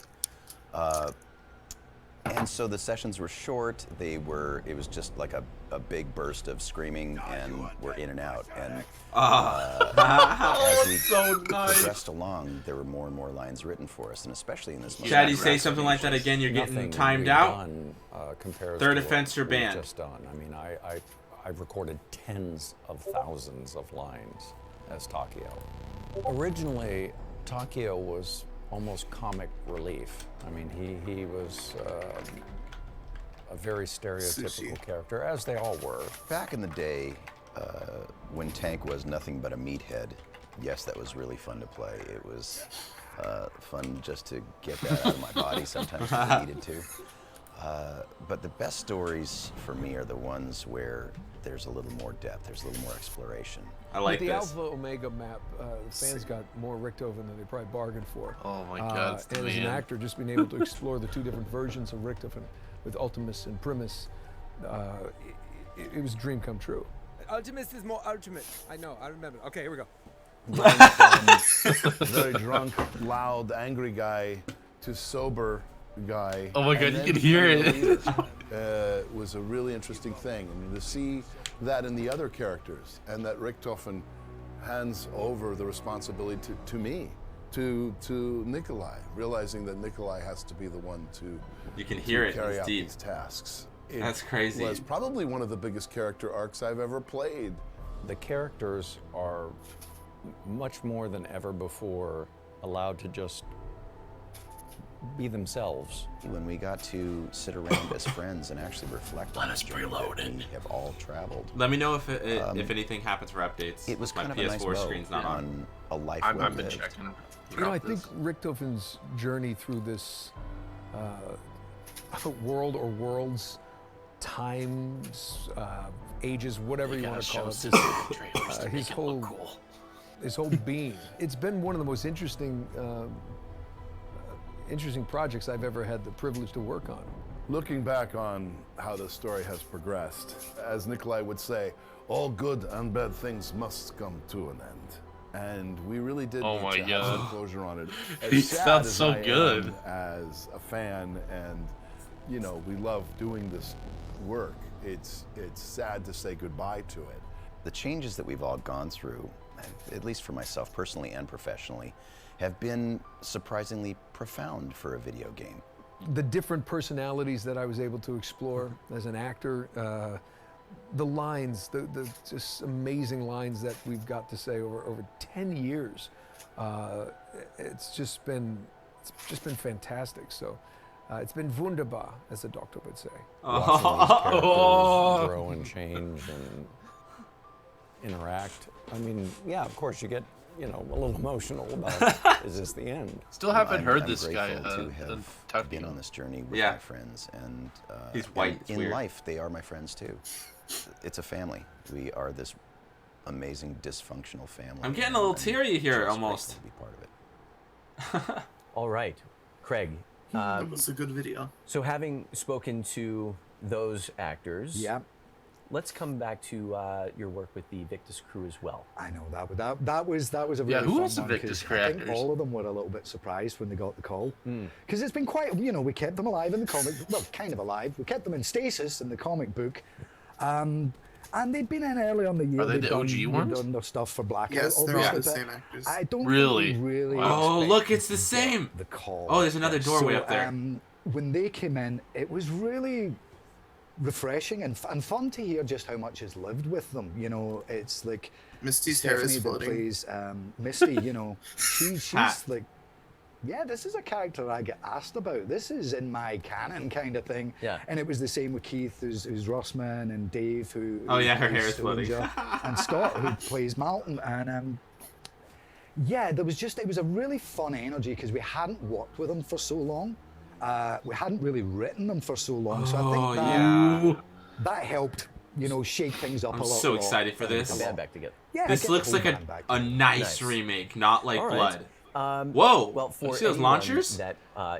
And so the sessions were short. It was just like a big burst of screaming, and we're in and out. And as we progressed along, there were more and more lines written for us, and especially in this. Chad, you say something like that again, you're getting timed out. Third offense, you're banned. Just done. I mean, I've recorded tens of thousands of lines as Takio. Originally, Takio was almost comic relief. I mean, he was a very stereotypical character, as they all were. Back in the day, when Tank was nothing but a meathead, yes, that was really fun to play. It was fun just to get that out of my body sometimes if I needed to. But the best stories for me are the ones where there's a little more depth, there's a little more exploration. I like With the this. Alpha Omega map, the fans got more Richtofen than they probably bargained for. Oh my God, it's the and as an man. actor, just being able to explore the 2 different versions of Richtofen with Ultimus and Primus, it was a dream come true. Ultimus is more ultimate. I know, I remember. Okay, here we go. Very drunk, loud, angry guy to sober guy. Oh my God, and you then can hear becoming it. a leader, was a really interesting thing. And to see that in the other characters, and that Richtofen hands over the responsibility to me, to Nikolai, realizing that Nikolai has to be the one to You can hear it, carry it's out deep. these tasks. That's crazy. It was probably one of the biggest character arcs I've ever played. The characters are much more than ever before allowed to just be themselves. When we got to sit around as friends and actually reflect on this journey that we have all traveled. Let me know if if anything happens for updates. It was my kind of PS4 a nice bow screen's not on. a life I've well been lived. checking. You know, I think Richthofen's journey through this world or worlds, times, ages, whatever you want to call it, his whole being. It's been one of the most interesting projects I've ever had the privilege to work on. Looking back on how the story has progressed, as Nikolai would say, all good and bad things must come to an end. And we really did need to have some closure on it. He sounds so good. As a fan, and you know, we love doing this work. It's sad to say goodbye to it. The changes that we've all gone through, at least for myself personally and professionally, have been surprisingly profound for a video game. The different personalities that I was able to explore as an actor, the lines, the just amazing lines that we've got to say over 10 years. It's just been fantastic. So it's been wunderbar, as the doctor would say. Watching these characters grow and change and interact. I mean, yeah, of course you get, you know, a little emotional about is this the end? Still haven't heard this I'm guy grateful to have been on this journey with my friends, and he's white. And in life, they are my friends too. It's a family. We are this amazing dysfunctional family. I'm getting a little teary here almost. To be part of it. All right, Craig. That was a good video. So having spoken to those actors, yeah, let's come back to your work with the Victus crew as well. I know that was a really who fun was the one, Victus 'cause crew I think actors? all of them were a little bit surprised when they got the call, because it's been quite, you know, we kept them alive in the comic, well, kind of alive. We kept them in stasis in the comic book, and they'd been in earlier on the year. Are they the OG they'd ones? done their stuff for Blackout. Yes, they're all the obviously, same but actors. I don't Really? really. Oh, expect look, it's them the to get same. The call. Oh, there's another doorway up there. When they came in, it was really refreshing and fun to hear just how much has lived with them. You know, it's like Misty's hair is Stephanie that floating. plays Misty. You know, she's like, yeah, this is a character I get asked about. This is in my canon kind of thing. Yeah. And it was the same with Keith, who's Rossman, and Dave, who Oh, yeah, her plays hair is floating. Stillinger, and Scott, who plays Malton. And yeah, it was a really fun energy because we hadn't worked with them for so long. We hadn't really written them for so long, so I think that helped, you know, shake things up a I'm lot. so excited for this. Get the band back together. Yeah, this get the looks whole like a band back a together. nice remake, not like All right. Blood. Whoa! Whoa! Well, for You see those anyone launchers? that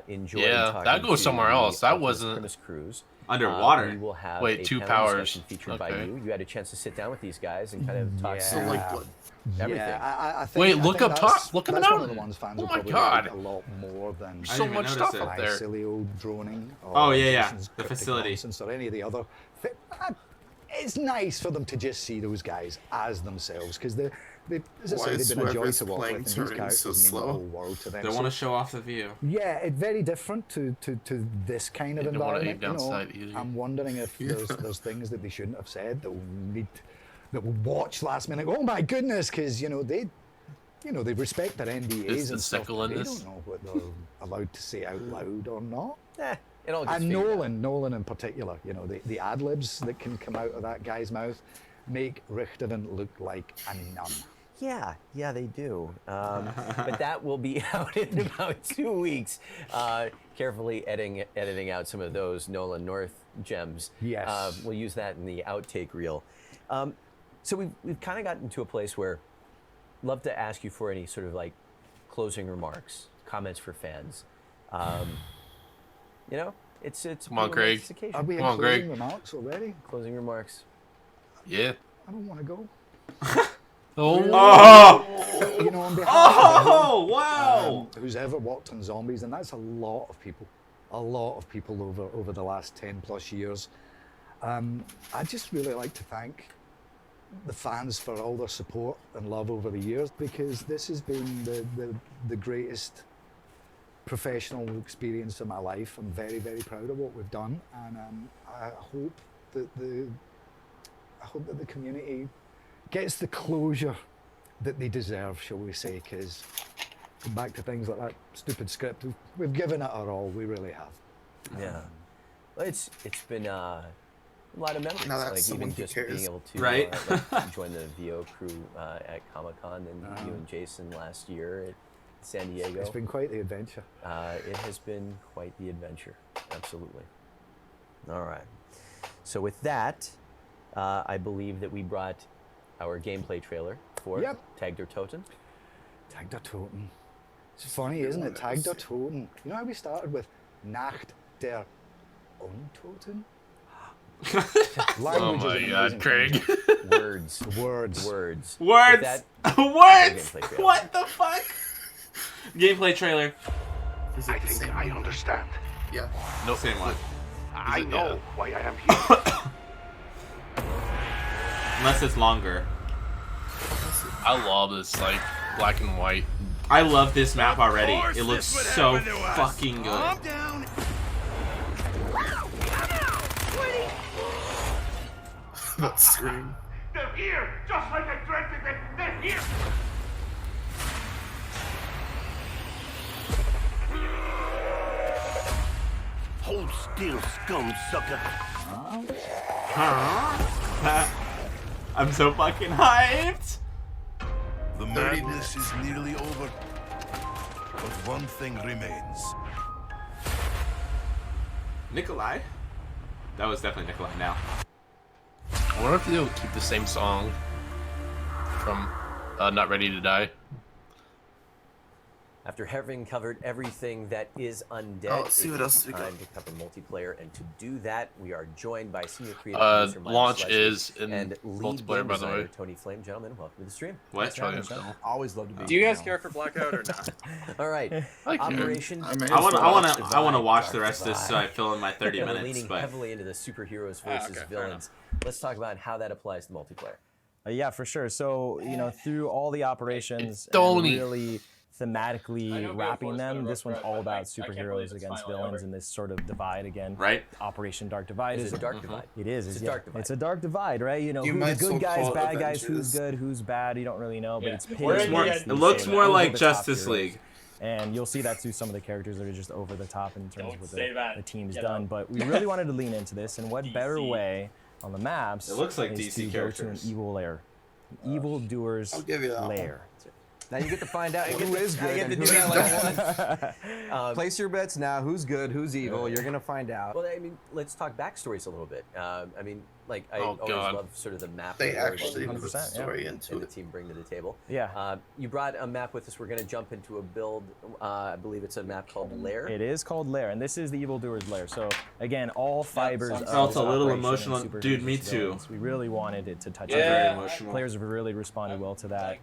enjoyed Yeah, talking that goes to somewhere the else. That Optimus wasn't- Primus Cruise, Underwater. we will have Wait, a 2 panel powers. discussion featured by Okay. you. You had a chance to sit down with these guys and kind of talk So like through what? everything. Yeah, I think, Wait, I look think up that's- top. Look at the that's one of the mountain. ones fans Oh will my probably God. like a lot more than So much stuff up there. Mycelio droning. Or Oh, yeah, yeah, Jason's the cryptic facility. nonsense or any of the other. It's nice for them to just see those guys as themselves because as I Why say, is they've been a joy whoever's to work with, playing and these turning characters so mean the slow? whole world to them. They So- want to show off the view. Yeah, it's very different to this kind of You don't wanna aim environment. You know, down sight either. I'm wondering if there's things that they shouldn't have said that will watch last minute. Oh my goodness, because they respect their NDAs Is the and stuff. sickle But in they this? don't know what they're allowed to say out loud or not. It all gets And figured out. Nolan in particular, the ad libs that can come out of that guy's mouth make Richtofen look like a nun. Yeah, they do. But that will be out in about 2 weeks. Carefully editing out some of those Nolan North gems. Yes. We'll use that in the outtake reel. So we've kind of gotten to a place where I'd love to ask you for any sort of like closing remarks, comments for fans. It's Come on, Craig. occasion. Are we Come on, in Greg. closing remarks already? Closing remarks. Yeah. I don't want to go. Oh! You know, on behalf of Oh, wow! who's ever worked on zombies, and that's a lot of people over the last 10 plus years. I'd just really like to thank the fans for all their support and love over the years, because this has been the greatest professional experience of my life. I'm very, very proud of what we've done, and I hope that the community gets the closure that they deserve, shall we say, because come back to things like that stupid script. We've given it our all. We really have. Yeah. Well, it's been a lot of memories. Now that's Like someone even who just cares. being able to like, join the VO crew at Comic-Con and you and Jason last year at San Diego. It's been quite the adventure. It has been quite the adventure. Absolutely. All right. So with that, I believe that we brought our gameplay trailer for Tag der Toten. Tag der Toten. It's funny, isn't it? Tag der Toten. You know how we started with Nacht der Untoten? Oh my God, Craig. Words. Words. Words. Words. What the fuck? Gameplay trailer. I think I understand. Yeah. No, same one. I know why I am here. Unless it's longer. I love this, like, black and white. I love this map already. It looks so fucking good. Calm down. That scream. They're here, just like I dreamt them. They're here. Hold still, scum sucker. I'm so fucking hyped. The madness is nearly over, but one thing remains. Nikolai? That was definitely Nikolai now. I wonder if they'll keep the same song from Not Ready to Die. After having covered everything that is undead, let's see what else we got. time to cover multiplayer, and to do that, we are joined by senior creative producer Miles launch Leslie is in and lead multiplayer, game by the way. designer Tony Flame. Gentlemen, welcome to the stream. What? Always love to be. Do you guys care for Blackout or not? All right, Operation. I want to watch the rest of this so I fill in my 30 We're minutes. leaning But heavily into the superheroes versus villains. Let's talk about how that applies to multiplayer. Yeah, for sure. So, through all the operations and Tony. really thematically wrapping them, this one's all about superheroes against villains and this sort of divide again. Right. Operation Dark Divide Is it a dark divide? It is. It's a dark divide. It's a dark divide, right? You who might the so good guys, call bad guys, Avengers. who's good, who's bad, you don't really know, but it's pitted it against looks these more like over-the-top Justice heroes. League. And you'll see that through some of the characters that are just over the top in terms of what say that. the team's Get done. out. But we really wanted to lean into this, and what better way on the maps It looks like is DC to characters. go to an evil lair. Evil doers I'll give you that lair. Now you get to find out Who is good and who isn't. Place your bets now. Who's good? Who's evil? You're gonna find out. Well, I mean, let's talk backstories a little bit. I mean, like I Oh, always God. love sort of the map. They that actually put the 100%, story into and the it. team bring to the table. Yeah. You brought a map with us. We're going to jump into a build. I believe it's a map called Lair. It is called Lair, and this is the evildoers' lair. So again, all fibers of Felt a little Operation emotional. and Dude, me superheroes too. villains. We really wanted it to touch I'm very everyone. emotional. Players have really responded well to that.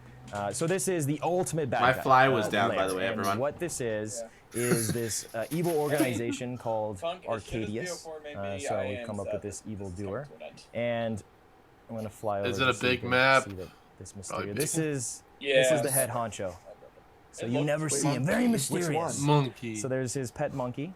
So this is the ultimate bad My guy, fly was down, Lair. by the way, And everyone. what this is this evil organization called Arcadius. So we've come up with this evildoer, and I'm gonna fly over. Is it to a see if big you can map? see this Probably mysterious. big. This is Yes. the head honcho. So you looks never pretty see him. Very mysterious. Monkey. So there's his pet monkey.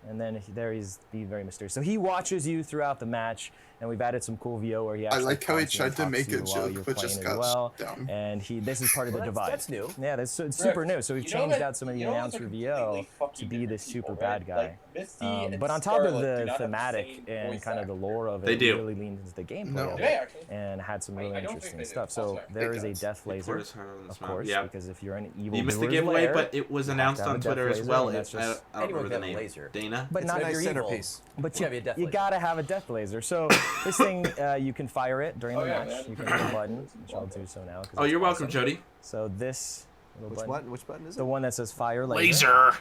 And then he's very mysterious. So he watches you throughout the match, and we've added some cool VO where he actually like how he constantly tried to talks make you a while joke, you're but playing just as got well. shut down. And this is part of the divide. That's new. Yeah, that's it's super new. So we've changed out some of the announcer VO to be this super bad guy. But on top of the thematic and kind of the lore of it, They do. we really leaned into the gameplay No. of Yeah, it actually. and had some really I don't interesting think they do. stuff. So Also, there it is a does. death laser, Report is hard on this of map. course, Yeah. because if you're an evil You missed the doer's giveaway, lair, but it was you have announced to have on a death Twitter as laser, well. and that's I just don't Anyone remember the can have a name. laser. Dana? but It's not a nice if you're evil. centerpiece. But You have your death you laser. gotta have a death laser. So this thing, you can fire it during the yeah, match. man. You can hit a button, which I'll do so now. 'cause Oh, it's you're welcome, awesome. Jody. So this little button, Which button is the it? one that says fire laser. Laser.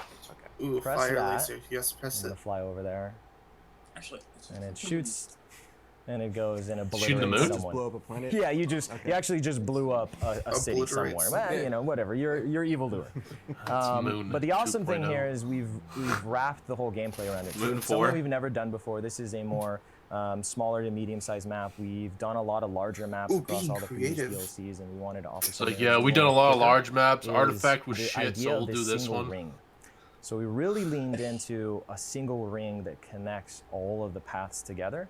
Ooh, Press fire that. laser. Yes, I'm press gonna it. fly over there, Actually, and it shoots, and it goes and Shooting the obliterates moon? Just someone. blow up a planet. Yeah, you actually just blew up a city Obliterates somewhere. Well, them. whatever. You're evildoer. Moon But the awesome thing 2.0. here is we've wrapped the whole gameplay around it. So Moon it's 4. something we've never done before. This is a more smaller to medium-sized map. We've done a lot of larger maps Ooh, across being all the previous creative. DLCs, and we wanted to offer. So something yeah, that's we done a more lot of quicker, large maps. is Artifact was the shit, idea so of we'll do this single one. ring. So we really leaned into a single ring that connects all of the paths together.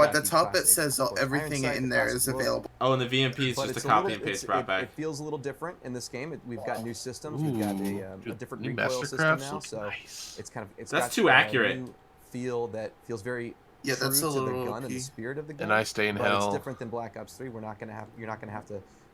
No, at the top it says everything in there is available. Oh, and the VMP is But just it's a copy and little- paste brought it, back. It feels a little different in this game. We've got new systems. We've got a different new recoil system Mastercrafts now, look so nice. it's kind of it's That's got too a accurate. New feel that feels very Yeah, true that's a to the little gun and the key. spirit of the gun. And I stay in but hell. It's different than Black Ops 3. You're not gonna have to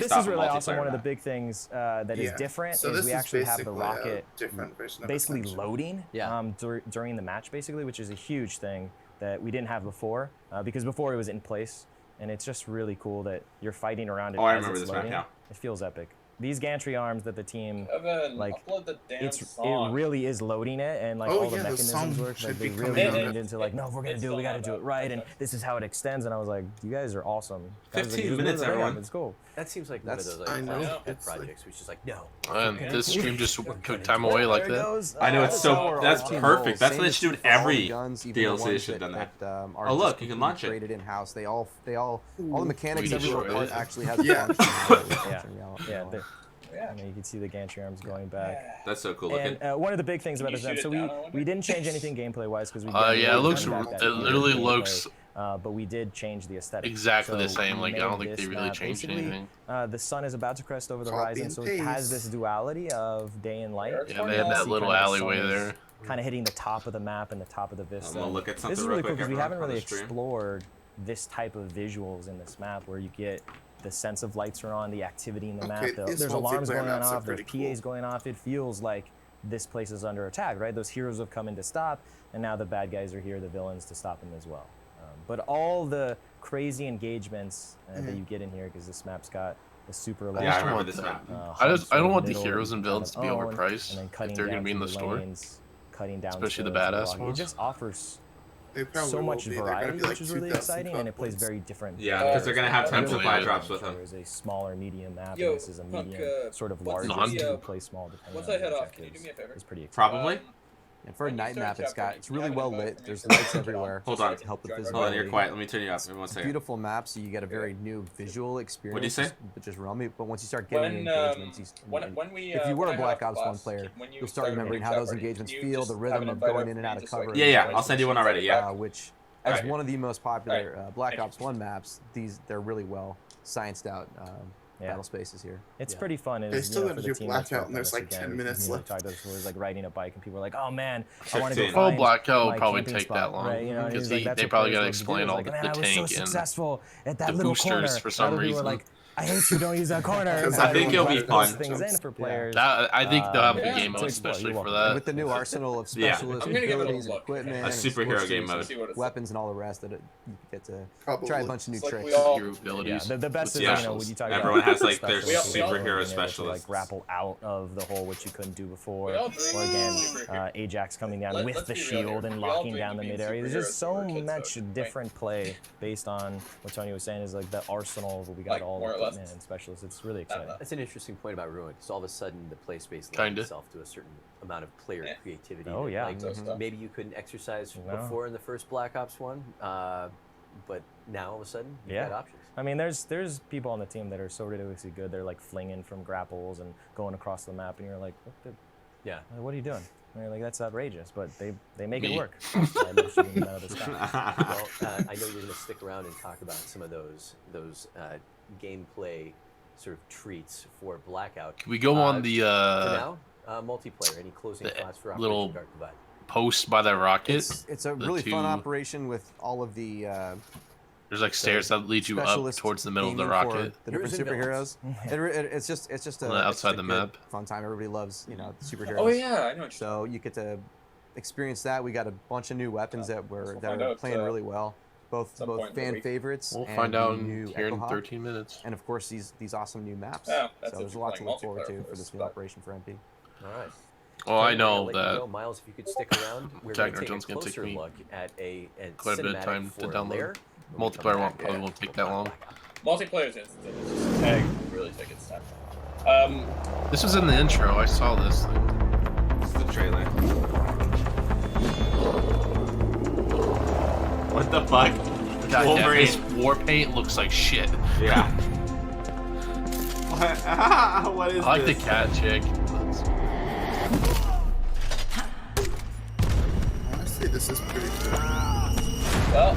But this is really also one of the big things that is Yeah. different So is this we is actually have the basically a rocket different version of basically Ascension. loading during the match, basically, which is a huge thing that we didn't have before because before it was in place, and it's just really cool that you're fighting around it Oh, I as remember it's this map loading. now. It feels epic. these gantry arms that the team Evan, like, upload the damn it song. really is loading it, and like all the mechanisms work. Like they really leaned into like, no, if we're gonna do it, we gotta do it right, and this is how it extends. And I was like, you guys are awesome. 15 minutes, everyone. It's cool. That seems like one of those like pet projects. Which is like, no. And this stream just took time away like that. I know, it's so, that's perfect. That's what they should do in every DLC. They should have done that. Are Oh look, you can launch it. Created in house. All the mechanics We every little destroyed part it. actually has a Yeah. function. I mean, you can see the gantry arms going back. That's so cool looking. And one of the big things about this map, so we didn't change anything gameplay wise because we. Yeah, it literally looks. But we did change the aesthetic. Exactly the So same. we Like I made don't think they this really map changed basically, anything. The sun is about to crest over the Copy horizon, and so it has paste. this duality of day and light. Yeah, they had that little alleyway there. Kind of hitting the top of the map and the top of the vista. I'm gonna look at something This is real really cool quick because we after haven't on really the stream. explored this type of visuals in this map where you get the sense of lights are on, the activity in the map. these There's alarms multiplayer going maps are off, there's pretty PAs going off. It feels like this place is under attack, right? Those heroes have come in to stop, and now the bad guys are here, the villains, to stop them as well. But all the crazy engagements that you get in here, because this map's got the super Yeah, I remember this map. I don't want the heroes and villains to be overpriced and then if cutting they're gonna down be in the through store. lanes, cutting down Especially the to badass block. ones. It just offers They probably so will much be. They're gonna variety, be like which is really 2,000 exciting, and it plays points. very different. Yeah, because they're gonna have time supply Really drops with them. There is a smaller medium map, Yo, and this is a Punk, medium, sort of what's larger, the, so you play small depending once on I head the off, can you do objectives. me a favor? It's pretty exciting. Probably. And for a When you night start map, chapter, it's do you really have well an invite lit. for me There's to lights join? everywhere. Hold on. To help with Hold on, Hold on, you're visibility. quiet. Let me turn you up. Give me 1 It's a second. beautiful map, so you get a very new visual experience. What'd you say? Just realm. But once you start getting When, engagements, when we, if you were when a I Black have Ops 1 class, player, when you you'll start remembering how chat those party, engagements can you feel, just the have rhythm an of invite going for in and me out of just so I cover. can Yeah, join I'll send you one already. Yeah. Which, as Alright. one of the most popular Black Thank you. Ops 1 maps, they're really well scienced out battle spaces here. It's pretty fun. And They it's, still you know, gotta for the do team that's Blackout, working and there's on like this 10 again, minutes we left. talked about this before, it was like riding a bike, and people were like, "Oh man, I want to 15. go Oh, find Blackout will my probably camping take spot," that long, right? You know, and because he's like, that's they what probably players gotta love to do. explain It's all like, the "Man, I was so tank and successful at that the little boosters corner." for some Other people reason. were like, "I hate you, don't use that corner." And I think it'll be everyone fun. things in for players. I think they'll have a Yeah. game mode To explore. especially You're for welcome. that. With the new arsenal of Yeah. specialist I'm gonna give it a abilities and look. equipment, A and superhero game explosives, mode. See what it's weapons and all the rest, that you get to Probably. try a bunch of new It's like tricks. we all- Hero abilities. Yeah, the best is, Yeah. you know, when you talk Everyone about has, like, their specialists, superhero being able to, specialists. like grapple out of the hole, which you couldn't do before, We all or drink again, superhero. Ajax coming down Let's with be the real shield here. and We all locking drink down the being mid area. There's just superheroes so when we were kids, much though, right? different play based on what Tony was saying is like the arsenal of what we got, Like, all more the or less. equipment and specialists. It's really exciting. That's an interesting point about Ruin, because all of a sudden the play space lends Kinda. itself to a certain amount of player Yeah. creativity. Oh, that, yeah. like, Mhm. maybe you couldn't exercise No. before in the first Black Ops 1, but now all of a sudden you've Yeah. got options. I mean, there's people on the team that are so ridiculously good. They're like flinging from grapples and going across the map, and you're like, Yeah. what are you doing? And you're like, that's outrageous, but they make it Me. work. I love shooting them out of the sky. Well, I know you're going to stick around and talk about some of those gameplay sort of treats for Blackout. Can we go on For the now, multiplayer. Any closing the thoughts for little Operation Dark Divide? post by the rocket? It's a The really fun two- operation with all of the There's like stairs that lead you up specialist towards the middle of the gaming for rocket. the different Heroes and superheroes. villains. It's just On a the outside it's just a the good, map. fun time. Everybody loves superheroes. Oh yeah, I know. What So you get to experience that. We got a bunch of new weapons that we'll are find out, playing really well. Both some point in the fan week. favorites. We'll and find the out new here in Echo Hawk, 13 minutes. and of course these awesome new maps. Yeah, that's so if there's a you're lot to playing look forward to multiplayer for first, this new but- operation for MP. All right. Well, I We're gonna know let you that go. Miles, if you could stick around, we're Jack going to take Jones a gonna take closer me look at a quite a bit of cinematic time to for download. Lair. When we come Multiplayer back, probably won't take that long. Multiplayer is instant. It's just a tag. Really take its time. This was in the intro. I saw this thing. This is the trailer. What the fuck? That Wolverine. Japanese war paint looks like shit. Yeah. What is I like this? the cat chick. Honestly, this is pretty cool. Well,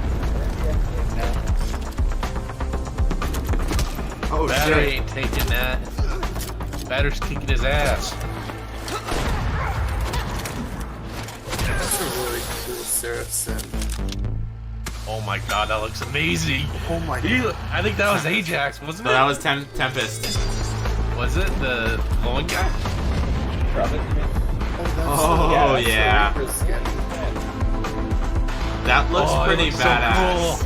Oh Batter shit. ain't taking that. Batter's kicking his ass. That's a really cool Saracen. Oh my god, that looks amazing. Oh my god. I think that was Ajax, wasn't No, it? that was Tempest. Was it the glowing guy? Oh yeah. That looks Oh, it pretty looks so badass. cool.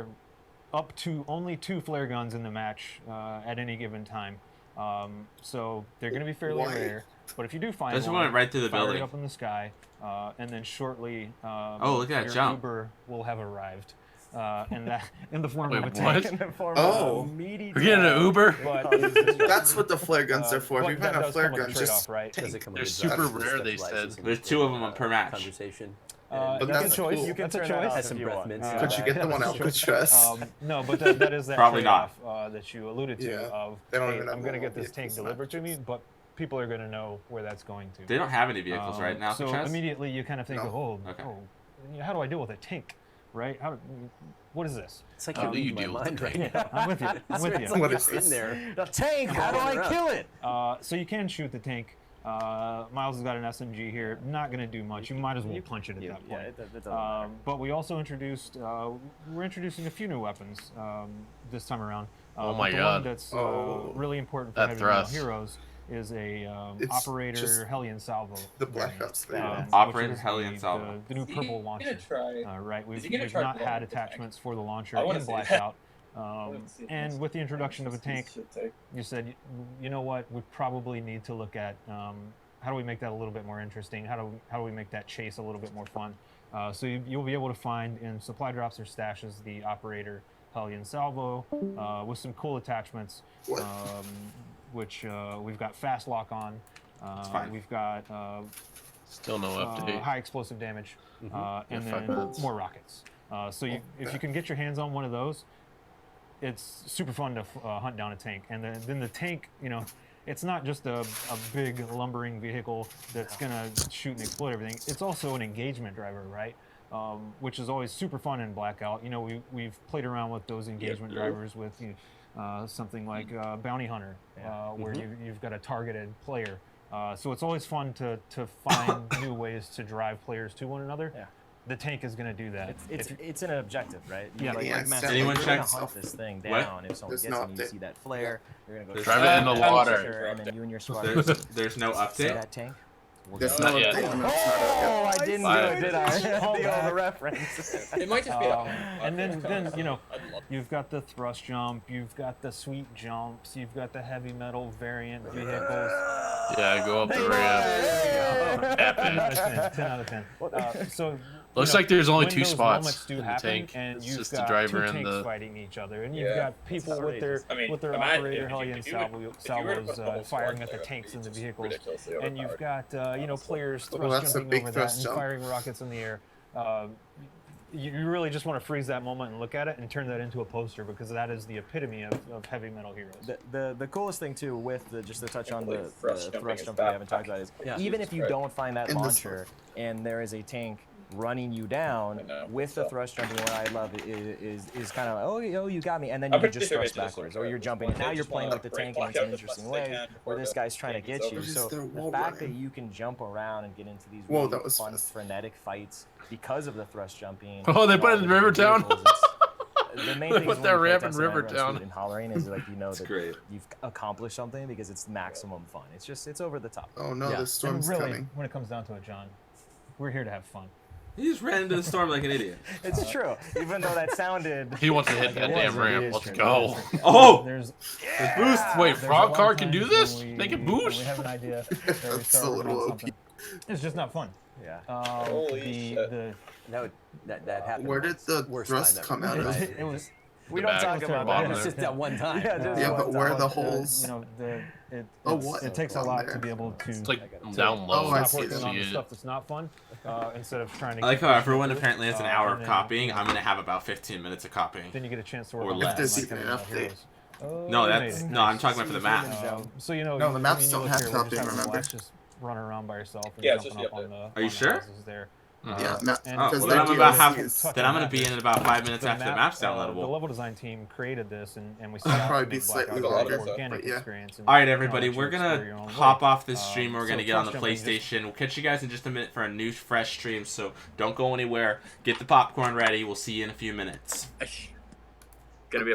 are up to only 2 flare guns in the match at any given time. So they're going to be fairly rare. But if you do find Just one, went right through the fire building. it up in the sky, and then shortly, oh, look at that your jump. Uber will have arrived. And that in the form Wait, of a what? tank. In the form Oh. of a meaty We're getting an Uber? That's what the flare guns are for. If but you that find a does flare come with a gun, trade-off, just right? tank. Come They're super rare, they said. There's 2 of them per match. Conversation. But That's that's a choice. cool. You can That's a turn choice. that off That's if some you breath want. mints. But you get the one Alcatraz. No, but that is that Probably trade-off that you alluded to Yeah. of, They don't hey, even have I'm going to normal get this tank vehicles delivered to me, but people are going to know where that's going to. They don't have any vehicles right now, So Alcatraz? immediately you kind of think, No. how do I deal with a tank, right? What is this? It's like Um, you're reading my mind right Yeah, now. I'm with you. I'm with you. It's like what is in there? A tank. How do I kill it? So you can shoot the tank. Miles has got an SMG here. Not going to do much. You might as well punch it at that point. It doesn't matter. But we also introduced. We're introducing a few new weapons this time around. Oh my the God. One that's really important for That heavy metal thrust. heroes is a It's operator just Hellion Salvo. the Black Ops thing. Operator which is Hellion Salvo. The new Is he purple gonna launcher. try- Right. is he We've gonna try not blowing had up the tank? attachments for the launcher I wanna in see Blackout. wanna see And with the introduction of a tank, Should take. you said, you know what, we probably need to look at how do we make that a little bit more interesting? How do we make that chase a little bit more fun? So you'll be able to find in supply drops or stashes the Operator Hellion Salvo with some cool attachments, which we've got fast lock on. fine. We've got Still no update. high explosive damage, and Yeah, 5 then minutes. more rockets. So if you can get your hands on one of those, it's super fun to hunt down a tank. And then the tank, it's not just a big lumbering vehicle that's gonna shoot and explode everything. It's also an engagement driver, right? Which is always super fun in Blackout. We've played around with those engagement drivers with something like Bounty Hunter, where you've got a targeted player. So it's always fun to find new ways to drive players to one another. Yeah. The tank is going to do that. It's an objective, right? Yeah. Like Matt said, Anyone you're gonna check? hunt this thing What? down. If someone There's gets no it and you update. see that flare, you're gonna go Drive it in the water. and then you and your squad. There's no See update? that tank? There's Not no yet. update. Oh, I didn't do it, did I? The reference. It might just be. And then you've got the thrust jump, you've got the sweet jumps, you've got the heavy metal variant vehicles. Yeah, go up the ramp. 10 out of 10. 10 out of 10. So Looks like there's only when 2 those spots moments do in the happen, tank. and It's you've just the got driver 2 and tanks the. fighting each other, and you've Yeah. got people with their imagine operator if Hellion you were to salvos put the whole firing squad at the there, tanks and the it'd be vehicles, ridiculously and you've overpowered. got players Well, thrust that's a jumping big over that thrust and jump. firing rockets in the air. You really just want to freeze that moment and look at it and turn that into a poster, because that is the epitome of heavy metal heroes. The coolest thing too with just to touch on the thrust thrust jumping jump is we haven't talked about is Yeah. even if you don't find that In this launcher and there is a tank running you down with the thrust jumping, what I love is kind of like, oh you got me, and then you I'm can pretty just sure thrust it's just backwards, like or you're jumping. one Now tank you're just playing wanna with the break tank in Blackout an as much interesting as they way, can where before this the guy's trying to game's get you. over. So They're the wall fact that running. you can jump around and get into these Whoa, really that was fun, fast. frenetic fights because of the thrust jumping. Oh, they and put all it in the Rivertown. vehicles, the main They thing put is when that you play ramp in test and everyone's Rivertown. hooting and hollering is like that great. you've accomplished something because it's maximum fun. It's over the top. Oh no, Yeah. the storm's and really, coming. when it comes down to it, John, we're here to have fun. He just ran into the storm like an idiot. It's true, even though that sounded. He wants to hit like that it damn was, ramp. it is Let's true. go. Oh! There's Boost! Wait, there's a Frog lot Car of can do times this? when They can when boost? we have an idea, or we That's start a working little on OP. something. It's just not fun. Yeah. Holy shit. That happened. Where did once. the Worst thrust time come ever. out of? It was. We The don't back talk about bottom that. It's just that one time. Yeah, but where are the holes? It takes a On lot there. to be able to. It's like down low. Oh, I stop see working that. on the See stuff it. that's not fun, instead of trying to. I like get how the everyone shit apparently has an through, hour and of then, copying. I'm gonna have about 15 minutes of copying. Then you get a chance to work Or on less. that. There's like even Heavy an Metal update. Heroes. Oh, No, you that's made it. no. I'm talking about for the map. So No, you, the maps you don't look have here, we're copying, just having remember? Watch just running around by yourself and Yeah, it's jumping just up the on the. Are you on sure? The houses there. Yeah, and Oh, because well, they're then I'm about half. DLCs. Then I'm gonna be in about 5 minutes the after the map, map's The downloadable. level design team created this, and we set It'll out probably to be make slightly Blackout a longer, organic but yeah. experience. And, All right, you know, everybody, let you we're explore gonna your own hop way. off this stream. We're So gonna get on the thrust jumping just- PlayStation. We'll catch you guys in just a minute for a new, fresh stream. So don't go anywhere. Get the popcorn ready. We'll see you in a few minutes.